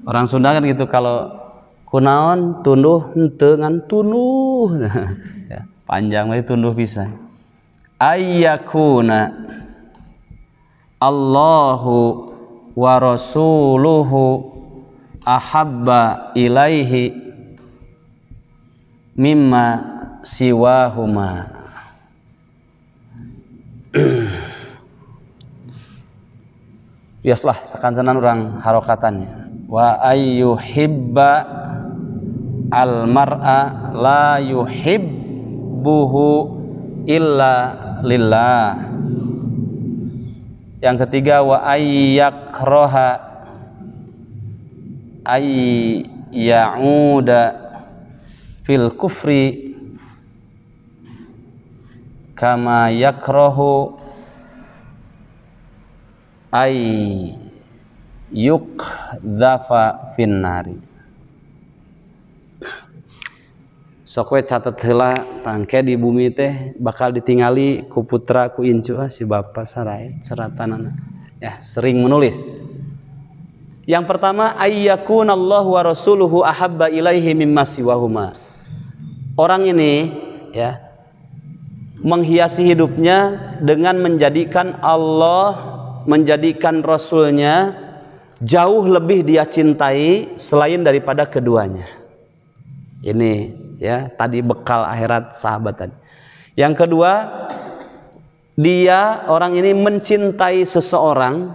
[SPEAKER 1] Orang Sunda kan gitu, kalau kunaon tunduh henteu ngan tunuh. Ya, panjang we tunduh pisan. Ayyakuna Allahu wa rasuluhu ahabba ilaihi mimma siwahuma. Biaslah sakantenan orang harokatannya. Wa ayyuhibba al mar'a la yuhibbuhu illa lillah. Yang ketiga, wa ayyakraha ay ya'uda fil kufri kama yakrahu ay yukdhafa finnari. Sok we catet heula tangke di bumi teh bakal ditingali ku putra ku incu si bapa saraet seratanana. Ya, sering menulis. Yang pertama, ayyakunallahu wa rasuluhu ahabba ilaihi mimma siwahuma. Orang ini ya menghiasi hidupnya dengan menjadikan Allah, menjadikan Rasulnya jauh lebih dia cintai selain daripada keduanya. Ini ya tadi bekal akhirat sahabat tadi. Yang kedua, dia orang ini mencintai seseorang,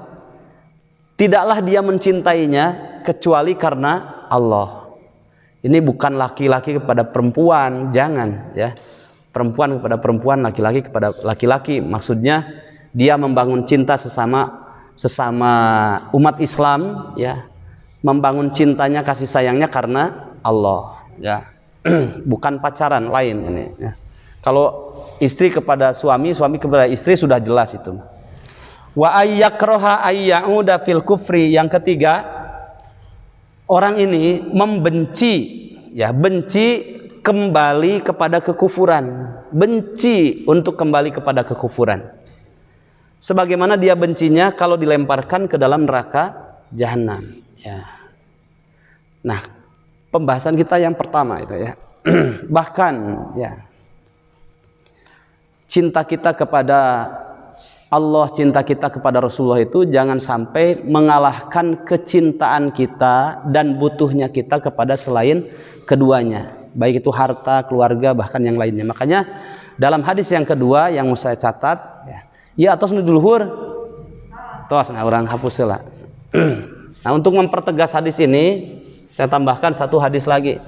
[SPEAKER 1] tidaklah dia mencintainya kecuali karena Allah. Ini bukan laki-laki kepada perempuan, jangan ya. Perempuan kepada perempuan, laki-laki kepada laki-laki. Maksudnya dia membangun cinta sesama umat Islam ya. Membangun cintanya, kasih sayangnya karena Allah ya. Bukan pacaran lain ini ya. Kalau istri kepada suami, suami kepada istri sudah jelas itu. Wa ayyakraha ayyauda fil kufri. Yang ketiga, orang ini membenci ya, benci kembali kepada kekufuran, benci untuk kembali kepada kekufuran. Sebagaimana dia bencinya kalau dilemparkan ke dalam neraka jahanam ya. Nah, pembahasan kita yang pertama itu ya. Bahkan ya, cinta kita kepada Allah, cinta kita kepada Rasulullah itu jangan sampai mengalahkan kecintaan kita dan butuhnya kita kepada selain keduanya, baik itu harta, keluarga, bahkan yang lainnya. Makanya dalam hadis yang kedua yang mau saya catat ya atos nu luhur tos orang hapus heula. Nah, untuk mempertegas hadis ini saya tambahkan satu hadis lagi.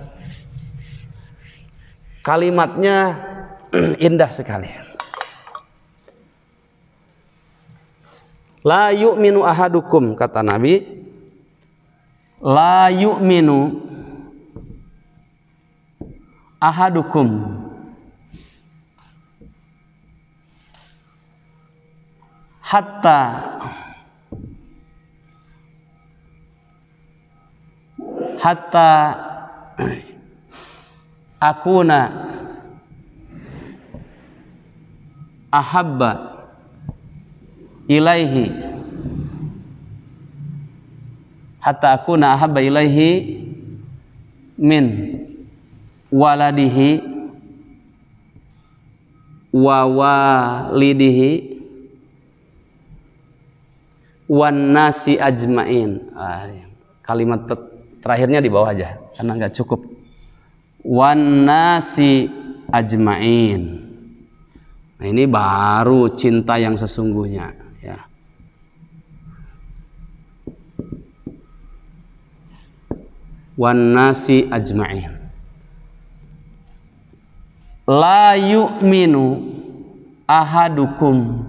[SPEAKER 1] Kalimatnya indah sekali. La yu'minu ahadukum, kata Nabi. La yu'minu ahadukum hatta akuna ahabba ilaihi hatta akuna ahabba ilaihi min waladihi wa walidihi wan nasi ajmain. Kalimat terakhirnya di bawah aja karena nggak cukup. Wan nasi ajmain. Nah, ini baru cinta yang sesungguhnya, ya. Wan nasi ajmain. La yu'minu ahadukum,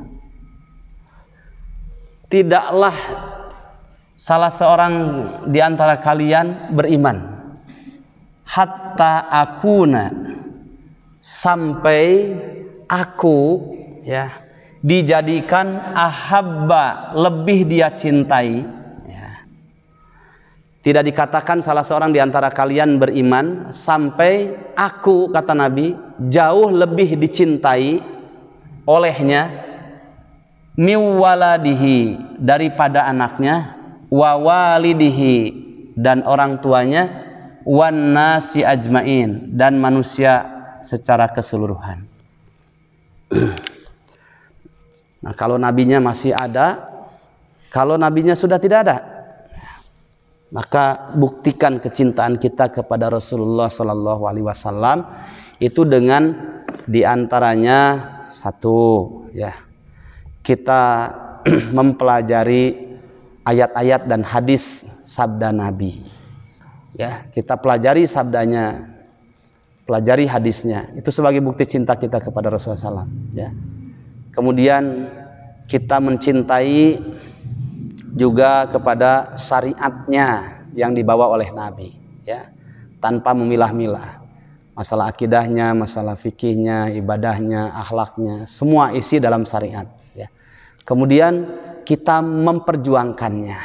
[SPEAKER 1] tidaklah salah seorang di antara kalian beriman hatta akuna, sampai aku, ya, dijadikan ahabba, lebih dia cintai, ya. Tidak dikatakan salah seorang di antara kalian beriman sampai aku, kata Nabi, jauh lebih dicintai olehnya miwaladihi, daripada anaknya, wa walidihi, dan orang tuanya, wan nasi ajmain, dan manusia secara keseluruhan. Nah, kalau nabinya masih ada, kalau nabinya sudah tidak ada, maka buktikan kecintaan kita kepada Rasulullah Sallallahu Alaihi Wasallam itu dengan diantaranya satu, ya, kita mempelajari ayat-ayat dan hadis sabda Nabi, ya, kita pelajari sabdanya, pelajari hadisnya, itu sebagai bukti cinta kita kepada Rasulullah SAW, ya. Kemudian kita mencintai juga kepada syariatnya yang dibawa oleh Nabi, ya, tanpa memilah-milah. Masalah akidahnya, masalah fikihnya, ibadahnya, akhlaknya, semua isi dalam syariat, ya. Kemudian kita memperjuangkannya,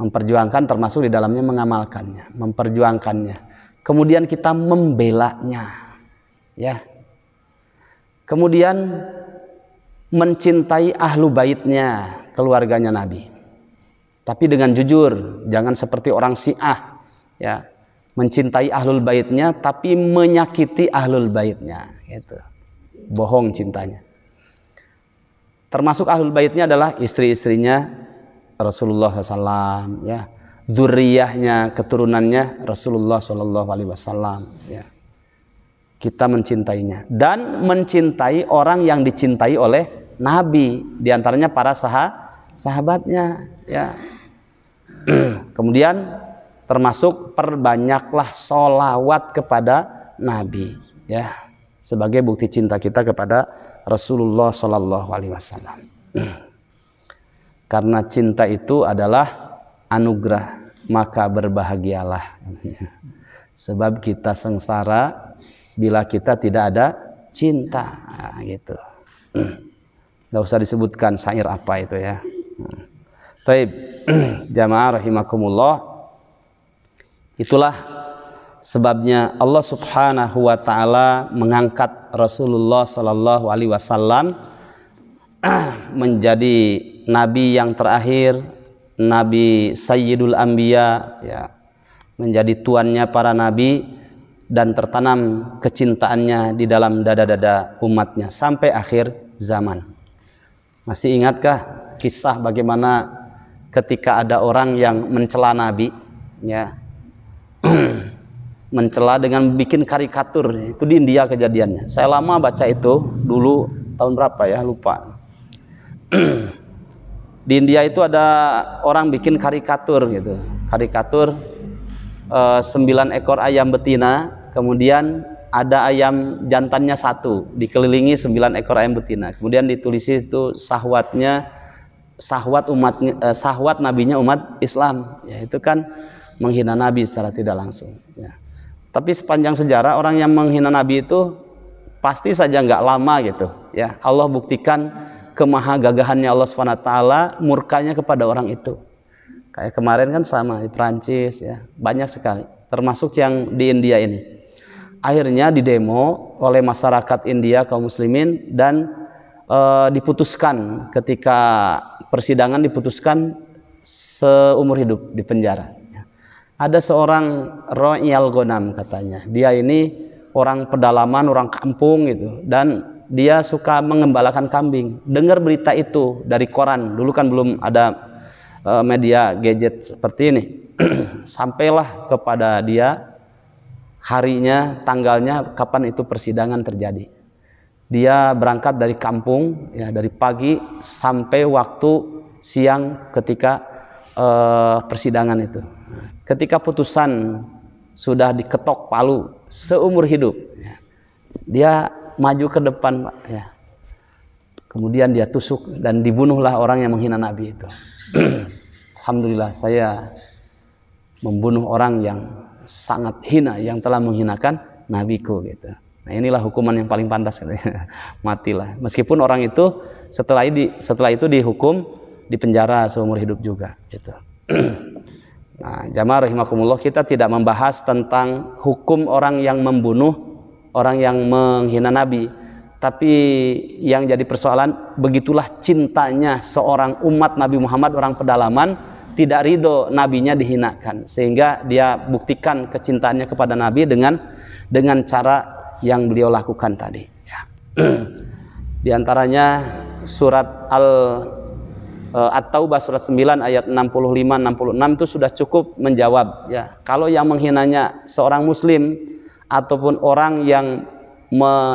[SPEAKER 1] memperjuangkan termasuk di dalamnya mengamalkannya, memperjuangkannya. Kemudian kita membelanya, ya. Kemudian mencintai ahlu baitnya, keluarganya Nabi, tapi dengan jujur, jangan seperti orang Syiah, ya, mencintai ahlul baitnya tapi menyakiti ahlul baitnya, gitu, bohong cintanya. Termasuk ahlul baitnya adalah istri-istrinya Rasulullah SAW, ya, dzurriyyahnya, keturunannya Rasulullah SAW, ya. Kita mencintainya dan mencintai orang yang dicintai oleh Nabi, diantaranya para sahabatnya, ya. Kemudian termasuk perbanyaklah sholawat kepada Nabi, ya, sebagai bukti cinta kita kepada Rasulullah Sallallahu Alaihi Wasallam. Karena cinta itu adalah anugerah, maka berbahagialah. Sebab kita sengsara bila kita tidak ada cinta, nah, gitu. Nggak usah disebutkan syair apa itu, ya. Taib, jamaah rahimakumullah, itulah sebabnya Allah Subhanahu wa taala mengangkat Rasulullah Sallallahu Alaihi Wasallam menjadi nabi yang terakhir, nabi Sayyidul Anbiya, ya, menjadi tuannya para nabi, dan tertanam kecintaannya di dalam dada-dada umatnya sampai akhir zaman. Masih ingatkah kisah bagaimana ketika ada orang yang mencela Nabi, ya, mencela dengan bikin karikatur? Itu di India kejadiannya. Saya lama baca itu dulu, tahun berapa ya, lupa. Di India itu ada orang bikin karikatur, gitu, karikatur 9 ekor ayam betina, kemudian ada ayam jantannya 1, dikelilingi 9 ekor ayam betina, kemudian ditulis itu sahwatnya, sahwat umatnya, sahwat nabinya umat Islam, ya. Itu kan menghina Nabi secara tidak langsung, ya. Tapi sepanjang sejarah orang yang menghina Nabi itu pasti saja nggak lama, gitu, ya. Allah buktikan kemahagagahannya Allah SWT, murkanya kepada orang itu. Kayak kemarin kan sama di Perancis, ya, banyak sekali, termasuk yang di India ini. akhirnya didemo oleh masyarakat India kaum muslimin dan diputuskan ketika persidangan diputuskan seumur hidup di penjara. Ada seorang Ro'yal Ghanam katanya. Dia ini orang pedalaman, orang kampung gitu, dan dia suka mengembalakan kambing. Dengar berita itu dari koran. Dulu kan belum ada media gadget seperti ini. Sampailah kepada dia harinya, tanggalnya, kapan itu persidangan terjadi. Dia berangkat dari kampung, ya, dari pagi sampai waktu siang ketika persidangan itu. Ketika putusan sudah diketok palu seumur hidup, ya, dia maju ke depan, Pak, ya. Kemudian dia tusuk dan dibunuhlah orang yang menghina Nabi itu. Alhamdulillah saya membunuh orang yang sangat hina, yang telah menghinakan nabiku gitu. Nah, inilah hukuman yang paling pantas katanya. Matilah. Meskipun orang itu setelah itu dihukum di penjara seumur hidup juga gitu. Nah, jamaah rahimakumullah, kita tidak membahas tentang hukum orang yang membunuh orang yang menghina Nabi. Tapi yang jadi persoalan, begitulah cintanya seorang umat Nabi Muhammad, orang pedalaman, tidak ridho nabinya dihinakan, sehingga dia buktikan kecintaannya kepada Nabi dengan cara yang beliau lakukan tadi, ya. Di antaranya surat At-Taubah surat 9 ayat 65-66 itu sudah cukup menjawab, ya. Kalau yang menghinanya seorang muslim ataupun orang yang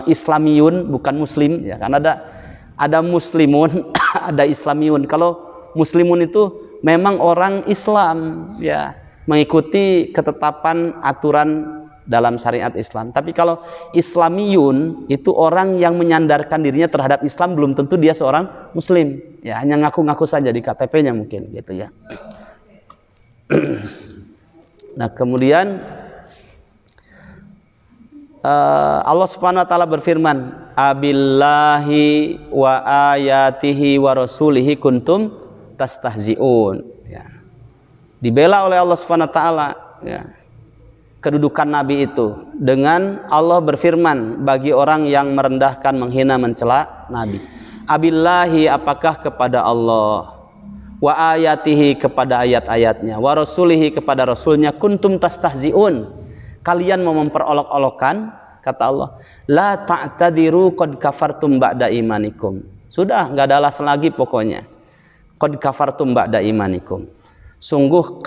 [SPEAKER 1] islamiyun, bukan muslim, ya, kan ada muslimun ada islamiyun. Kalau muslimun itu memang orang Islam, ya, mengikuti ketetapan aturan dalam syariat Islam. Tapi kalau islamiyun itu orang yang menyandarkan dirinya terhadap Islam, belum tentu dia seorang muslim, ya, hanya ngaku-ngaku saja di KTP-nya mungkin gitu, ya. Nah, kemudian Allah Subhanahu wa taala berfirman, abillahi wa ayatihi wa rasulihi kuntum tastahzi'un, ya. Dibela oleh Allah Subhanahu wa taala, ya, kedudukan Nabi itu dengan Allah berfirman bagi orang yang merendahkan, menghina, mencela Nabi. Abillahi, apakah kepada Allah, wa ayatihi, kepada ayat-ayatnya, wa rasulihi, kepada rasulnya, kuntum tastahzi'un, kalian mau memperolok-olokkan, kata Allah, la ta'tadiru qad kafartum ba'da imanikum. Sudah, enggak ada alasan lagi pokoknya. Qad kafartum ba'da imanikum. Sungguh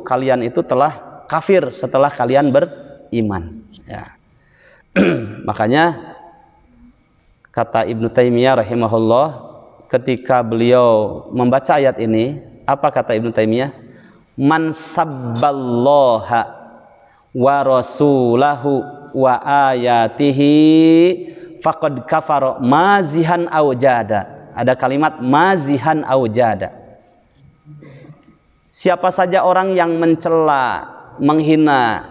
[SPEAKER 1] kalian itu telah kafir setelah kalian beriman, ya. Makanya kata Ibnu Taimiyah rahimahullah, ketika beliau membaca ayat ini, apa kata Ibnu Taimiyah? Man sabballaha wa rasulahu wa ayatihi faqad kafara mazihan aujada. Ada kalimat mazihan aujada. Siapa saja orang yang mencela, menghina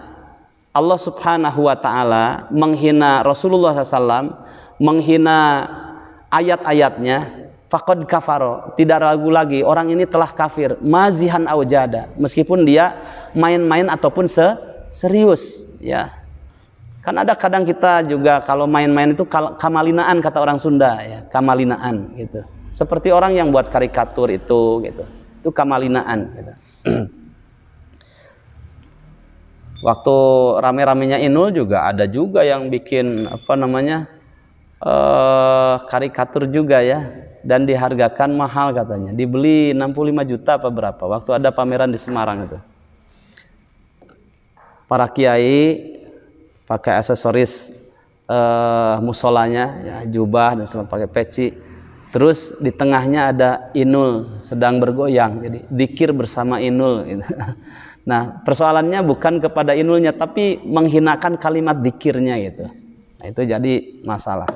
[SPEAKER 1] Allah Subhanahu wa taala, menghina Rasulullah SAW, menghina ayat-ayatnya, faqad kafara, tidak ragu lagi orang ini telah kafir, mazihan aujada, meskipun dia main-main ataupun serius, ya. Kan ada kadang kita juga kalau main-main itu kamalinaan, kata orang Sunda, ya, kamalinaan gitu. Seperti orang yang buat karikatur itu gitu. Itu kamalinaan gitu. Waktu rame-ramenya Inul juga ada juga yang bikin karikatur juga, ya, dan dihargakan mahal katanya. Dibeli 65 juta apa berapa waktu ada pameran di Semarang itu. Para kiai pakai aksesoris musolanya, ya, jubah dan semua pakai peci. Terus di tengahnya ada Inul sedang bergoyang, jadi dzikir bersama Inul gitu. Nah, persoalannya bukan kepada Inulnya, tapi menghinakan kalimat dzikirnya gitu. Nah, itu jadi masalah.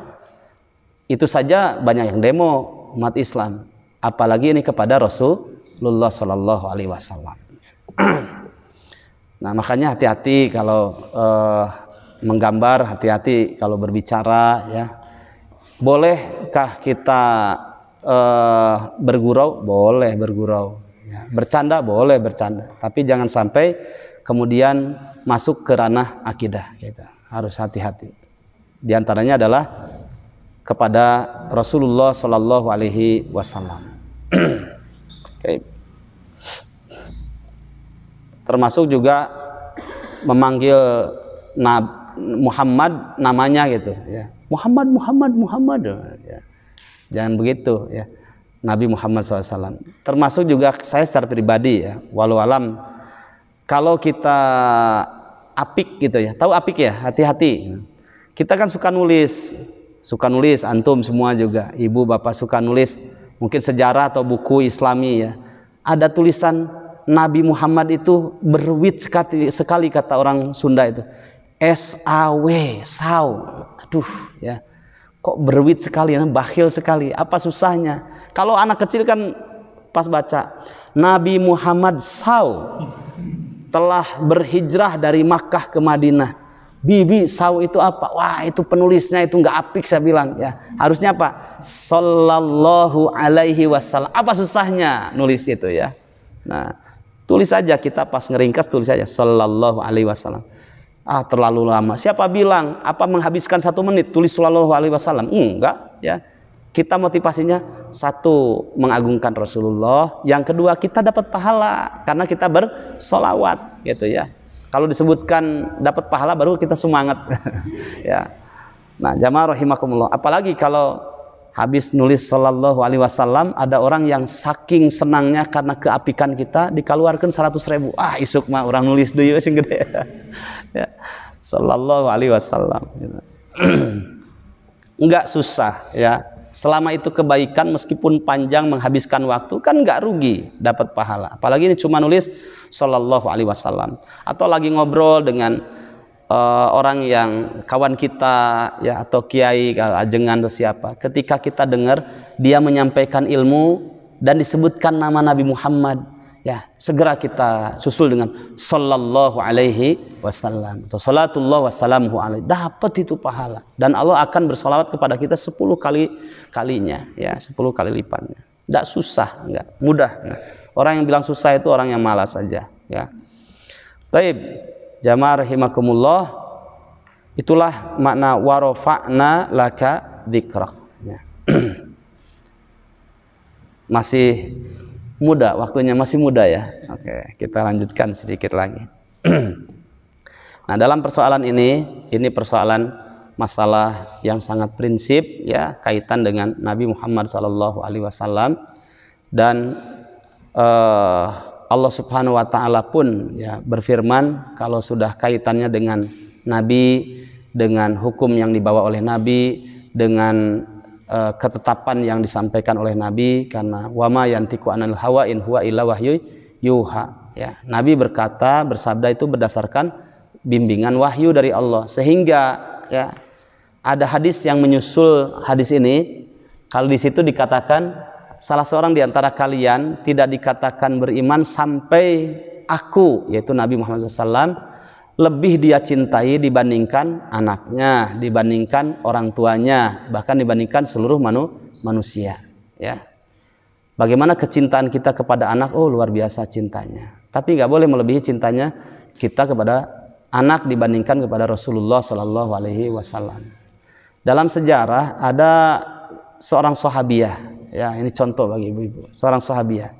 [SPEAKER 1] Itu saja banyak yang demo umat Islam, apalagi ini kepada Rasulullah Shallallahu Alaihi Wasallam. Nah, makanya hati-hati kalau menggambar, hati-hati kalau berbicara, ya. Bolehkah kita bergurau? Boleh bergurau, ya. Bercanda boleh bercanda, tapi jangan sampai kemudian masuk ke ranah akidah gitu. harus hati-hati. Di antaranya adalah kepada Rasulullah Shallallahu Alaihi Wasallam. Termasuk juga memanggil Muhammad namanya gitu, ya. Muhammad, ya. Jangan begitu, ya. Nabi Muhammad SAW. Termasuk juga saya secara pribadi, ya. Walau alam, kalau kita apik gitu ya, tahu apik ya, hati-hati. Kita kan suka nulis antum semua juga, ibu bapak suka nulis, mungkin sejarah atau buku Islami ya. Ada tulisan Nabi Muhammad itu berwit sekali kata orang Sunda itu. SAW, saw. Aduh ya. Kok berwit sekali, bakhil sekali. Apa susahnya? Kalau anak kecil kan pas baca Nabi Muhammad SAW telah berhijrah dari Makkah ke Madinah. Bibi saw itu apa? Wah, itu penulisnya itu nggak apik saya bilang ya. Harusnya apa? Sallallahu alaihi wasallam. Apa susahnya nulis itu ya? Nah, tulis saja, kita pas ngeringkas tulis saja sallallahu alaihi wasallam. Ah, terlalu lama. Siapa bilang apa menghabiskan 1 menit tulis sallallahu alaihi wasallam? Enggak ya. Kita motivasinya satu, mengagungkan Rasulullah. Yang kedua, kita dapat pahala karena kita bersolawat gitu ya. Kalau disebutkan dapat pahala baru kita semangat. Ya. Nah, jamaah rahimakumullah. Apalagi kalau habis nulis sallallahu alaihi wasallam, ada orang yang saking senangnya karena keapikan kita dikeluarkan 100.000. Ah, isuk mah orang nulis deui sing gede. Ya. Sallallahu alaihi wasallam. Enggak susah ya. Selama itu kebaikan, meskipun panjang menghabiskan waktu, kan nggak rugi dapat pahala. Apalagi ini cuma nulis sallallahu alaihi wasallam, atau lagi ngobrol dengan orang yang kawan kita ya, atau kiai ajengan atau siapa, ketika kita dengar dia menyampaikan ilmu dan disebutkan nama Nabi Muhammad, ya segera kita susul dengan sallallahu alaihi wasallam atau salatullah wassalamuhu alaihi. Dapat itu pahala dan Allah akan bersolawat kepada kita 10 kalinya ya, 10 kali lipatnya. Tidak susah, enggak mudah. Orang yang bilang susah itu orang yang malas saja ya. Baik, jamaah rahimakumullah, itulah makna warafa'na laka dzikrak ya. Masih muda, waktunya masih muda ya. Oke, kita lanjutkan sedikit lagi. Nah, dalam persoalan ini persoalan masalah yang sangat prinsip ya, kaitan dengan Nabi Muhammad SAW, dan Allah Subhanahu wa taala pun ya berfirman kalau sudah kaitannya dengan Nabi, dengan hukum yang dibawa oleh Nabi, dengan ketetapan yang disampaikan oleh Nabi, karena wama yantiqu anil hawa in huwa illa wahyu yuha ya. Nabi bersabda itu berdasarkan bimbingan wahyu dari Allah, sehingga ya ada hadis yang menyusul hadis ini. Kalau di situ dikatakan salah seorang di antara kalian tidak dikatakan beriman sampai aku, yaitu Nabi Muhammad SAW, lebih dia cintai dibandingkan anaknya, dibandingkan orang tuanya, bahkan dibandingkan seluruh manusia ya. Bagaimana kecintaan kita kepada anak? Oh, luar biasa cintanya. Tapi nggak boleh melebihi cintanya kita kepada anak dibandingkan kepada Rasulullah Shallallahu Alaihi Wasallam. Dalam sejarah ada seorang sahabiah ya, ini contoh bagi ibu-ibu, seorang sahabiah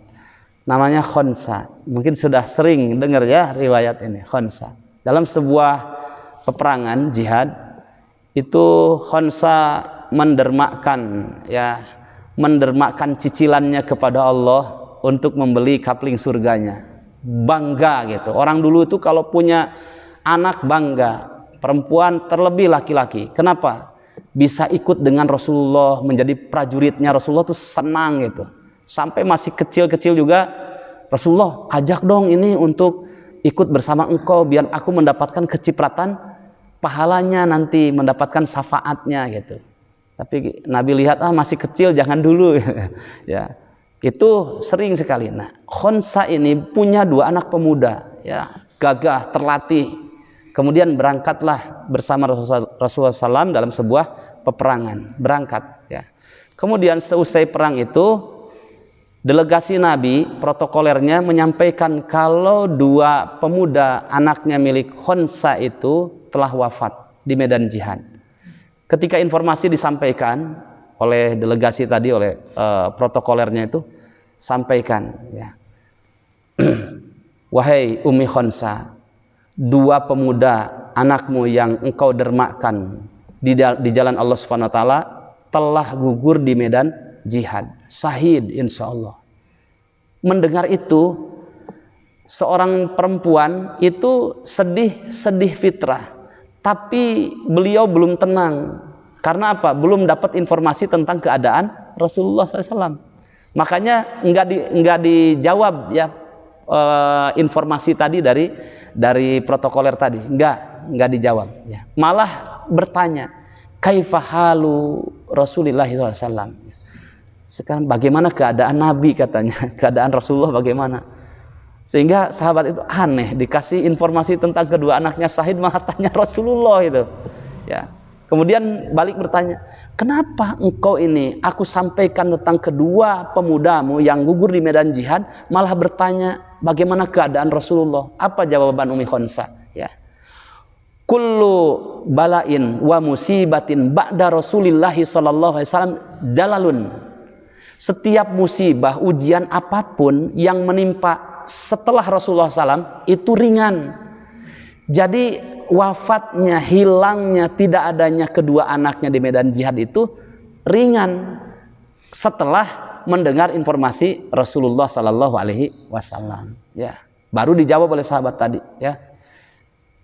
[SPEAKER 1] namanya Khonsa. Mungkin sudah sering dengar ya riwayat ini. Khonsa dalam sebuah peperangan jihad itu Khonsa mendermakan cicilannya kepada Allah untuk membeli kapling surganya. Bangga gitu. Orang dulu itu kalau punya anak bangga, perempuan terlebih laki-laki. Kenapa? Bisa ikut dengan Rasulullah, menjadi prajuritnya Rasulullah tuh senang gitu. Sampai masih kecil-kecil juga, Rasulullah ajak dong ini untuk ikut bersama engkau biar aku mendapatkan kecipratan pahalanya nanti, mendapatkan syafaatnya gitu. Tapi Nabi lihat masih kecil, jangan dulu ya. Itu sering sekali. Nah, Khonsa ini punya 2 anak pemuda ya, gagah, terlatih. Kemudian berangkatlah bersama Rasulullah SAW dalam sebuah peperangan, berangkat ya. Kemudian seusai perang itu, delegasi Nabi protokolernya menyampaikan kalau 2 pemuda anaknya milik Khonsa itu telah wafat di medan jihad. Ketika informasi disampaikan oleh delegasi tadi, oleh protokolernya itu, sampaikan ya, wahai Ummi Khonsa, 2 pemuda anakmu yang engkau dermakan di jalan Allah Subhanahu wa taala telah gugur di medan jihad, syahid insyaallah. Mendengar itu, seorang perempuan itu sedih fitrah, tapi beliau belum tenang. Karena apa? Belum dapat informasi tentang keadaan Rasulullah SAW. Makanya enggak dijawab ya informasi tadi dari protokoler tadi, enggak dijawab ya. Malah bertanya, kaifa halu Rasulullah SAW. Sekarang bagaimana keadaan Nabi, katanya, keadaan Rasulullah bagaimana? Sehingga sahabat itu aneh, dikasih informasi tentang kedua anaknya syahid malah tanya Rasulullah itu ya. Kemudian balik bertanya, kenapa engkau ini aku sampaikan tentang kedua pemudamu yang gugur di medan jihad, malah bertanya bagaimana keadaan Rasulullah? Apa jawaban Ummi Khonsa? Ya, kullu balain wa musibatin ba'da Rasulillahi sallallahu alaihi wasallam jalalun. Setiap musibah, ujian apapun yang menimpa setelah Rasulullah SAW itu ringan. Jadi wafatnya, hilangnya, tidak adanya kedua anaknya di medan jihad itu ringan setelah mendengar informasi Rasulullah Sallallahu Alaihi Wasallam. Ya, baru dijawab oleh sahabat tadi. Ya,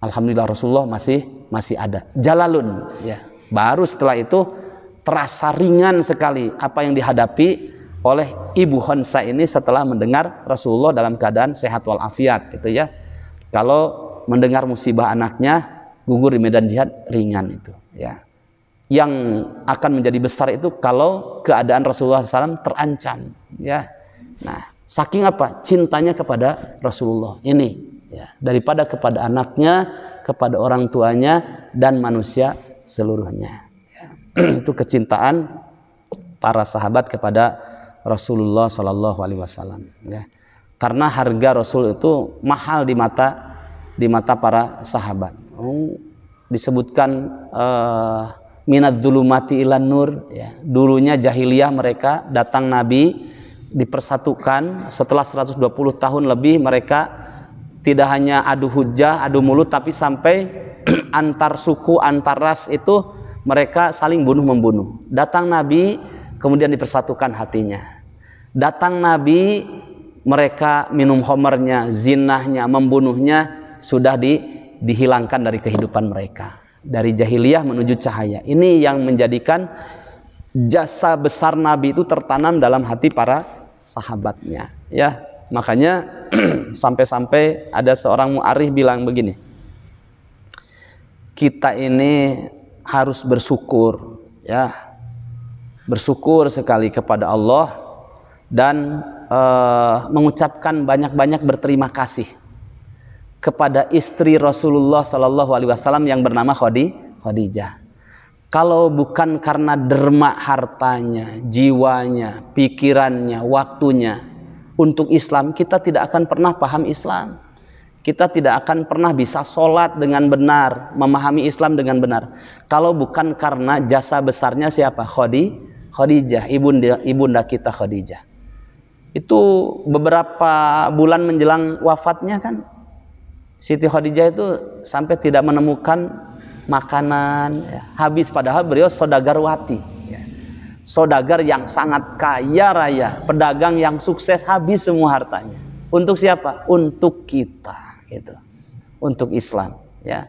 [SPEAKER 1] alhamdulillah Rasulullah masih ada. Jalalun. Ya, baru setelah itu terasa ringan sekali apa yang dihadapi oleh Ibu Khonsa ini setelah mendengar Rasulullah dalam keadaan sehat walafiat, gitu ya. Kalau mendengar musibah anaknya gugur di medan jihad, ringan itu ya. Yang akan menjadi besar itu kalau keadaan Rasulullah SAW terancam ya. Nah, saking apa? Cintanya kepada Rasulullah ini ya, daripada kepada anaknya, kepada orang tuanya dan manusia seluruhnya ya. Itu kecintaan para sahabat kepada Rasulullah Shallallahu Alaihi Wasallam ya. Karena harga Rasul itu mahal di mata para sahabat. Disebutkan minad dzulumati ilan nur ya. Dulunya jahiliyah mereka datang Nabi dipersatukan, setelah 120 tahun lebih mereka tidak hanya adu hujah, adu mulut, tapi sampai antar suku, antar ras itu mereka saling bunuh-membunuh. Datang Nabi kemudian dipersatukan hatinya. Datang Nabi, mereka minum homernya, zinahnya, membunuhnya sudah dihilangkan dari kehidupan mereka. Dari jahiliyah menuju cahaya. Ini yang menjadikan jasa besar Nabi itu tertanam dalam hati para sahabatnya. Ya, makanya sampai-sampai ada seorang mu'arikh bilang begini, kita ini harus bersyukur, ya, bersyukur sekali kepada Allah dan mengucapkan banyak-banyak berterima kasih kepada istri Rasulullah Sallallahu Alaihi Wasallam yang bernama Khadijah. Kalau bukan karena derma hartanya, jiwanya, pikirannya, waktunya untuk Islam, kita tidak akan pernah paham Islam. Kita tidak akan pernah bisa sholat dengan benar, memahami Islam dengan benar. Kalau bukan karena jasa besarnya siapa? Khadijah, ibunda kita Khadijah. Itu beberapa bulan menjelang wafatnya kan, Siti Khadijah itu sampai tidak menemukan makanan ya. Habis, padahal beliau saudagarwati ya. Saudagar yang sangat kaya raya, pedagang yang sukses, habis semua hartanya. Untuk siapa? Untuk kita gitu. Untuk Islam ya.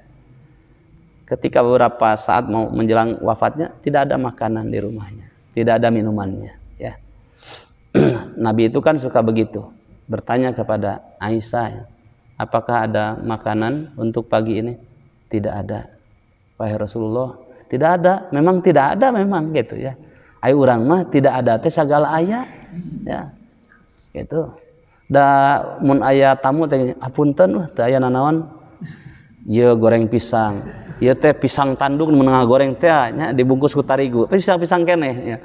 [SPEAKER 1] Ketika beberapa saat mau menjelang wafatnya, tidak ada makanan di rumahnya, tidak ada minumannya ya. Nabi itu kan suka begitu, bertanya kepada Aisyah ya, apakah ada makanan untuk pagi ini? Tidak ada. Wahai Rasulullah, tidak ada. Memang tidak ada, memang gitu ya. Ayo urang mah tidak ada teh sagala aya ya. Gitu. Da mun aya tamu teh hapunten teh aya nanaon? Ieu goreng pisang. Ieu teh pisang tanduk mun goreng teh nya dibungkus ku tarigu. Pisang keneh ya.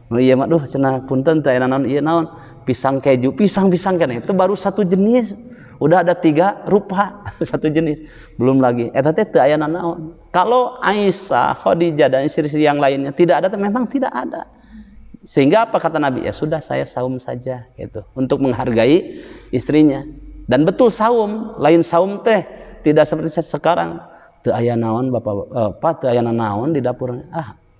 [SPEAKER 1] Oh iya mah duh cenah punten teh aya nanaon ieu naon? Pisang keju, pisang keneh itu baru satu jenis. udah ada 3 rupa satu jenis, belum lagi eta teh teu aya nanaon. Kalau Aisyah, Khadijah dan istri-istri yang lainnya tidak ada, memang tidak ada. Sehingga apa kata Nabi? Ya sudah, saya saum saja gitu, untuk menghargai istrinya. Dan betul saum, lain saum teh tidak seperti sekarang teu aya naon bapak, teu aya naon di dapur.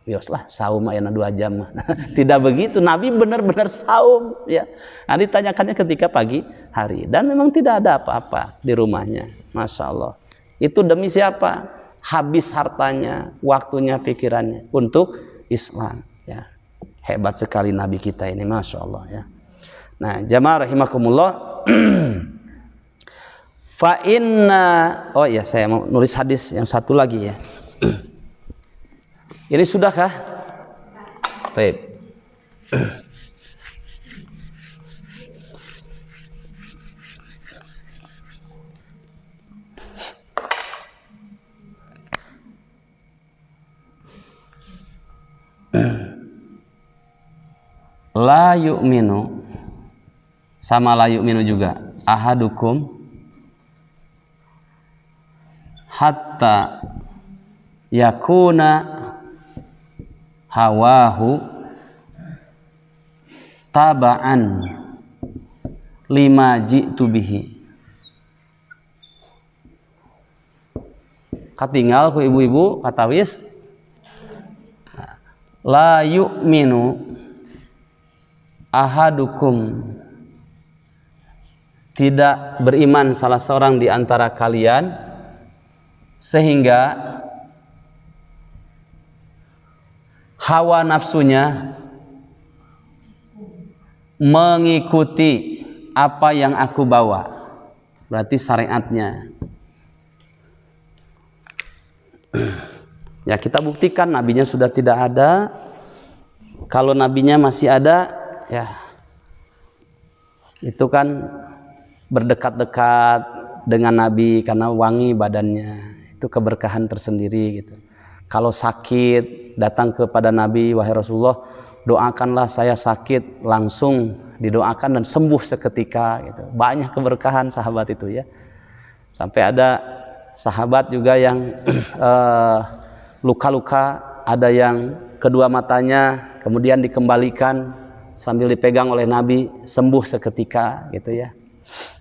[SPEAKER 1] Bioslah saum ayana 2 jam. Tidak begitu. Nabi benar-benar saum ya. Nah, ditanyakannya ketika pagi hari, dan memang tidak ada apa-apa di rumahnya. Masya Allah. Itu demi siapa? Habis hartanya, waktunya, pikirannya untuk Islam ya. Hebat sekali Nabi kita ini, Masya Allah ya. Nah, jamaah rahimakumullah. Fa inna, oh ya, saya mau nulis hadis yang satu lagi ya. Ini sudahkah? Baik. La yu'minu, sama la yu'minu juga, ahadukum hatta yakuna hawahu taba'an lima ji'tu bihi. Katinggal ku ibu-ibu katawis la yu'minu ahadukum, tidak beriman salah seorang di antara kalian sehingga hawa nafsunya mengikuti apa yang aku bawa. Berarti syariatnya. Ya, kita buktikan nabinya sudah tidak ada. Kalau nabinya masih ada, ya itu kan berdekat-dekat dengan nabi karena wangi badannya. Itu keberkahan tersendiri gitu. Kalau sakit, datang kepada Nabi, wahai Rasulullah, doakanlah saya sakit, langsung didoakan dan sembuh seketika gitu. Banyak keberkahan sahabat itu ya. Sampai ada sahabat juga yang luka-luka, ada yang kedua matanya kemudian dikembalikan sambil dipegang oleh Nabi, sembuh seketika gitu ya.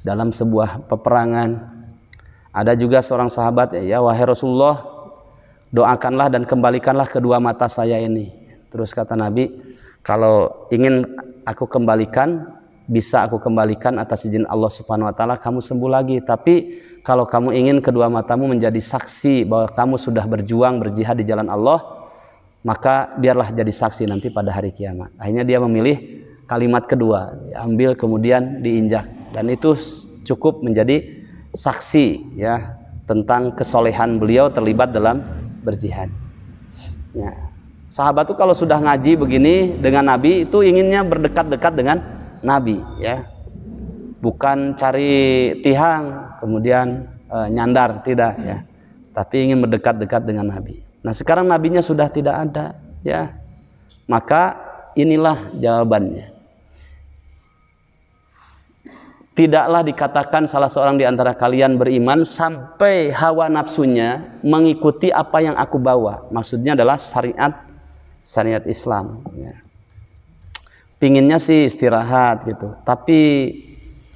[SPEAKER 1] Dalam sebuah peperangan. Ada juga seorang sahabat, ya wahai Rasulullah, doakanlah dan kembalikanlah kedua mata saya ini. Terus kata Nabi, kalau ingin aku kembalikan, bisa aku kembalikan atas izin Allah Subhanahu wa taala, kamu sembuh lagi. Tapi kalau kamu ingin kedua matamu menjadi saksi bahwa kamu sudah berjuang berjihad di jalan Allah, maka biarlah jadi saksi nanti pada hari kiamat. Akhirnya dia memilih kalimat kedua, diambil kemudian diinjak, dan itu cukup menjadi saksi ya tentang kesolehan beliau terlibat dalam berjihad. Ya. Sahabat itu kalau sudah ngaji begini dengan Nabi itu inginnya berdekat-dekat dengan Nabi ya, bukan cari tihang kemudian nyandar, tidak ya, tapi ingin berdekat-dekat dengan Nabi. Nah sekarang nabinya sudah tidak ada ya, maka inilah jawabannya. Tidaklah dikatakan salah seorang di antara kalian beriman sampai hawa nafsunya mengikuti apa yang aku bawa. Maksudnya adalah syariat Islam. Ya. Pinginnya sih istirahat gitu. Tapi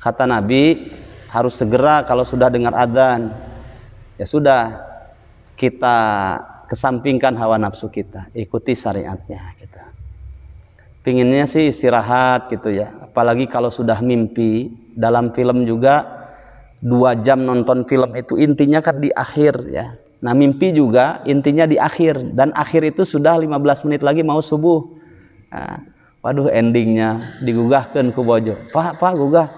[SPEAKER 1] kata Nabi harus segera kalau sudah dengar adzan. Ya sudah, kita kesampingkan hawa nafsu kita, ikuti syariatnya. Gitu. Pinginnya sih istirahat gitu ya. Apalagi kalau sudah mimpi. Dalam film juga 2 jam nonton film itu intinya kan di akhir ya. Nah mimpi juga intinya di akhir, dan akhir itu sudah 15 menit lagi mau subuh. Nah, waduh endingnya digugahkan ku bojo. Pak gugah.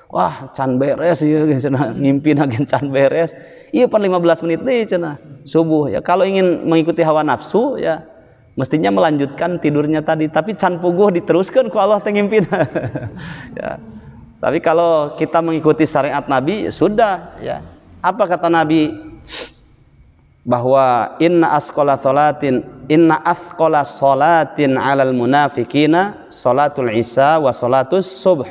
[SPEAKER 1] Wah can beres ya cenah, ngimpi nagen can beres. Iya pan 15 menit nih cenah subuh. Ya kalau ingin mengikuti hawa nafsu ya mestinya melanjutkan tidurnya tadi, tapi can puguh diteruskan ku Allah teh ngimpina. Ya. Tapi kalau kita mengikuti syariat Nabi, sudah ya. Apa kata Nabi? Bahwa inna athqala salatin 'alal munafiqina salatul isya wa salatus subh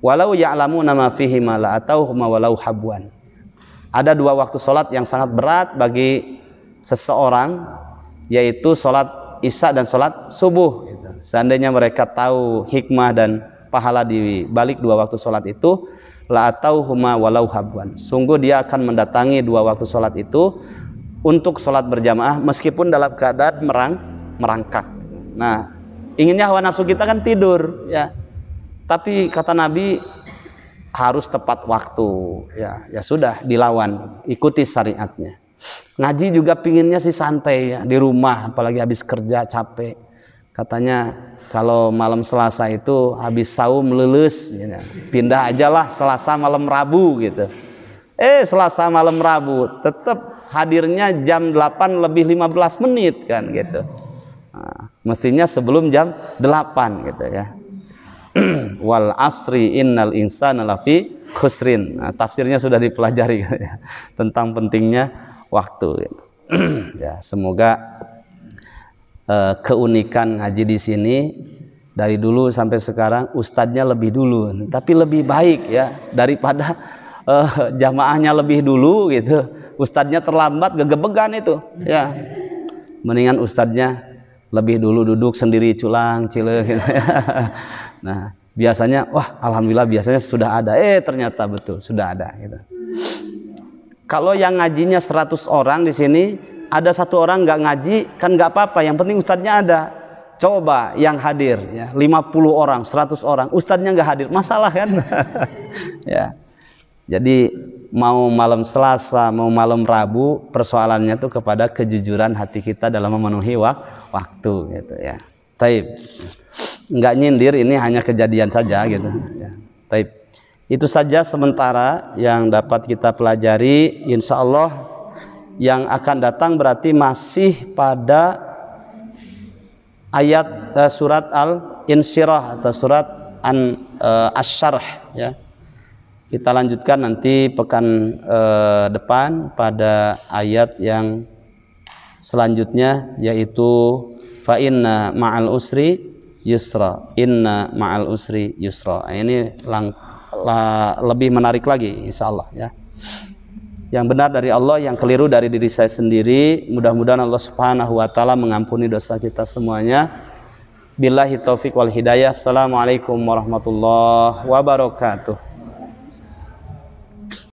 [SPEAKER 1] walau ya'lamuna ma fihi ma la atauhuma walau habwan. Ada dua waktu salat yang sangat berat bagi seseorang, yaitu salat Isya dan salat subuh gitu. Seandainya mereka tahu hikmah dan pahala di balik dua waktu salat itu, la atauhuma walau habwan. Sungguh dia akan mendatangi dua waktu salat itu untuk salat berjamaah meskipun dalam keadaan merangkak. Nah, inginnya hawa nafsu kita kan tidur ya. Tapi kata Nabi harus tepat waktu ya sudah dilawan, ikuti syariatnya. Ngaji juga pinginnya sih santai ya, di rumah apalagi habis kerja capek. Katanya kalau malam Selasa itu habis saum leles gitu. Pindah ajalah Selasa malam Rabu gitu. Selasa malam Rabu tetap hadirnya jam 8 lebih 15 menit kan gitu. Nah, mestinya sebelum jam 8 gitu ya. Wal asri innal insana lafi khusrin. Nah, tafsirnya sudah dipelajari ya, tentang pentingnya waktu gitu. Ya, semoga keunikan ngaji di sini dari dulu sampai sekarang ustadznya lebih dulu, tapi lebih baik ya daripada jamaahnya lebih dulu gitu. Ustadznya terlambat gegebegan itu ya. Mendingan ustadznya lebih dulu duduk sendiri culang cile gitu ya. Nah, biasanya wah alhamdulillah biasanya sudah ada, ternyata betul sudah ada gitu. Kalau yang ngajinya 100 orang di sini, ada satu orang nggak ngaji kan nggak apa-apa, yang penting ustadznya ada. Coba yang hadir ya 50 orang, 100 orang, ustadznya nggak hadir, masalah kan? Ya. Jadi mau malam Selasa, mau malam Rabu, persoalannya tuh kepada kejujuran hati kita dalam memenuhi waktu gitu ya. Taib. Nggak nyindir, ini hanya kejadian saja gitu ya. Taib. Itu saja sementara yang dapat kita pelajari. Insya Allah yang akan datang berarti masih pada ayat surat Al-Insyirah atau surat Asy-Syarh ya. Kita lanjutkan nanti pekan depan pada ayat yang selanjutnya, yaitu fa inna ma'al usri yusra, inna ma'al usri yusra. Ini lebih menarik lagi insyaallah ya. Yang benar dari Allah, yang keliru dari diri saya sendiri. Mudah-mudahan Allah Subhanahu wa taala mengampuni dosa kita semuanya. Billahi taufik wal hidayah. Assalamualaikum warahmatullahi wabarakatuh.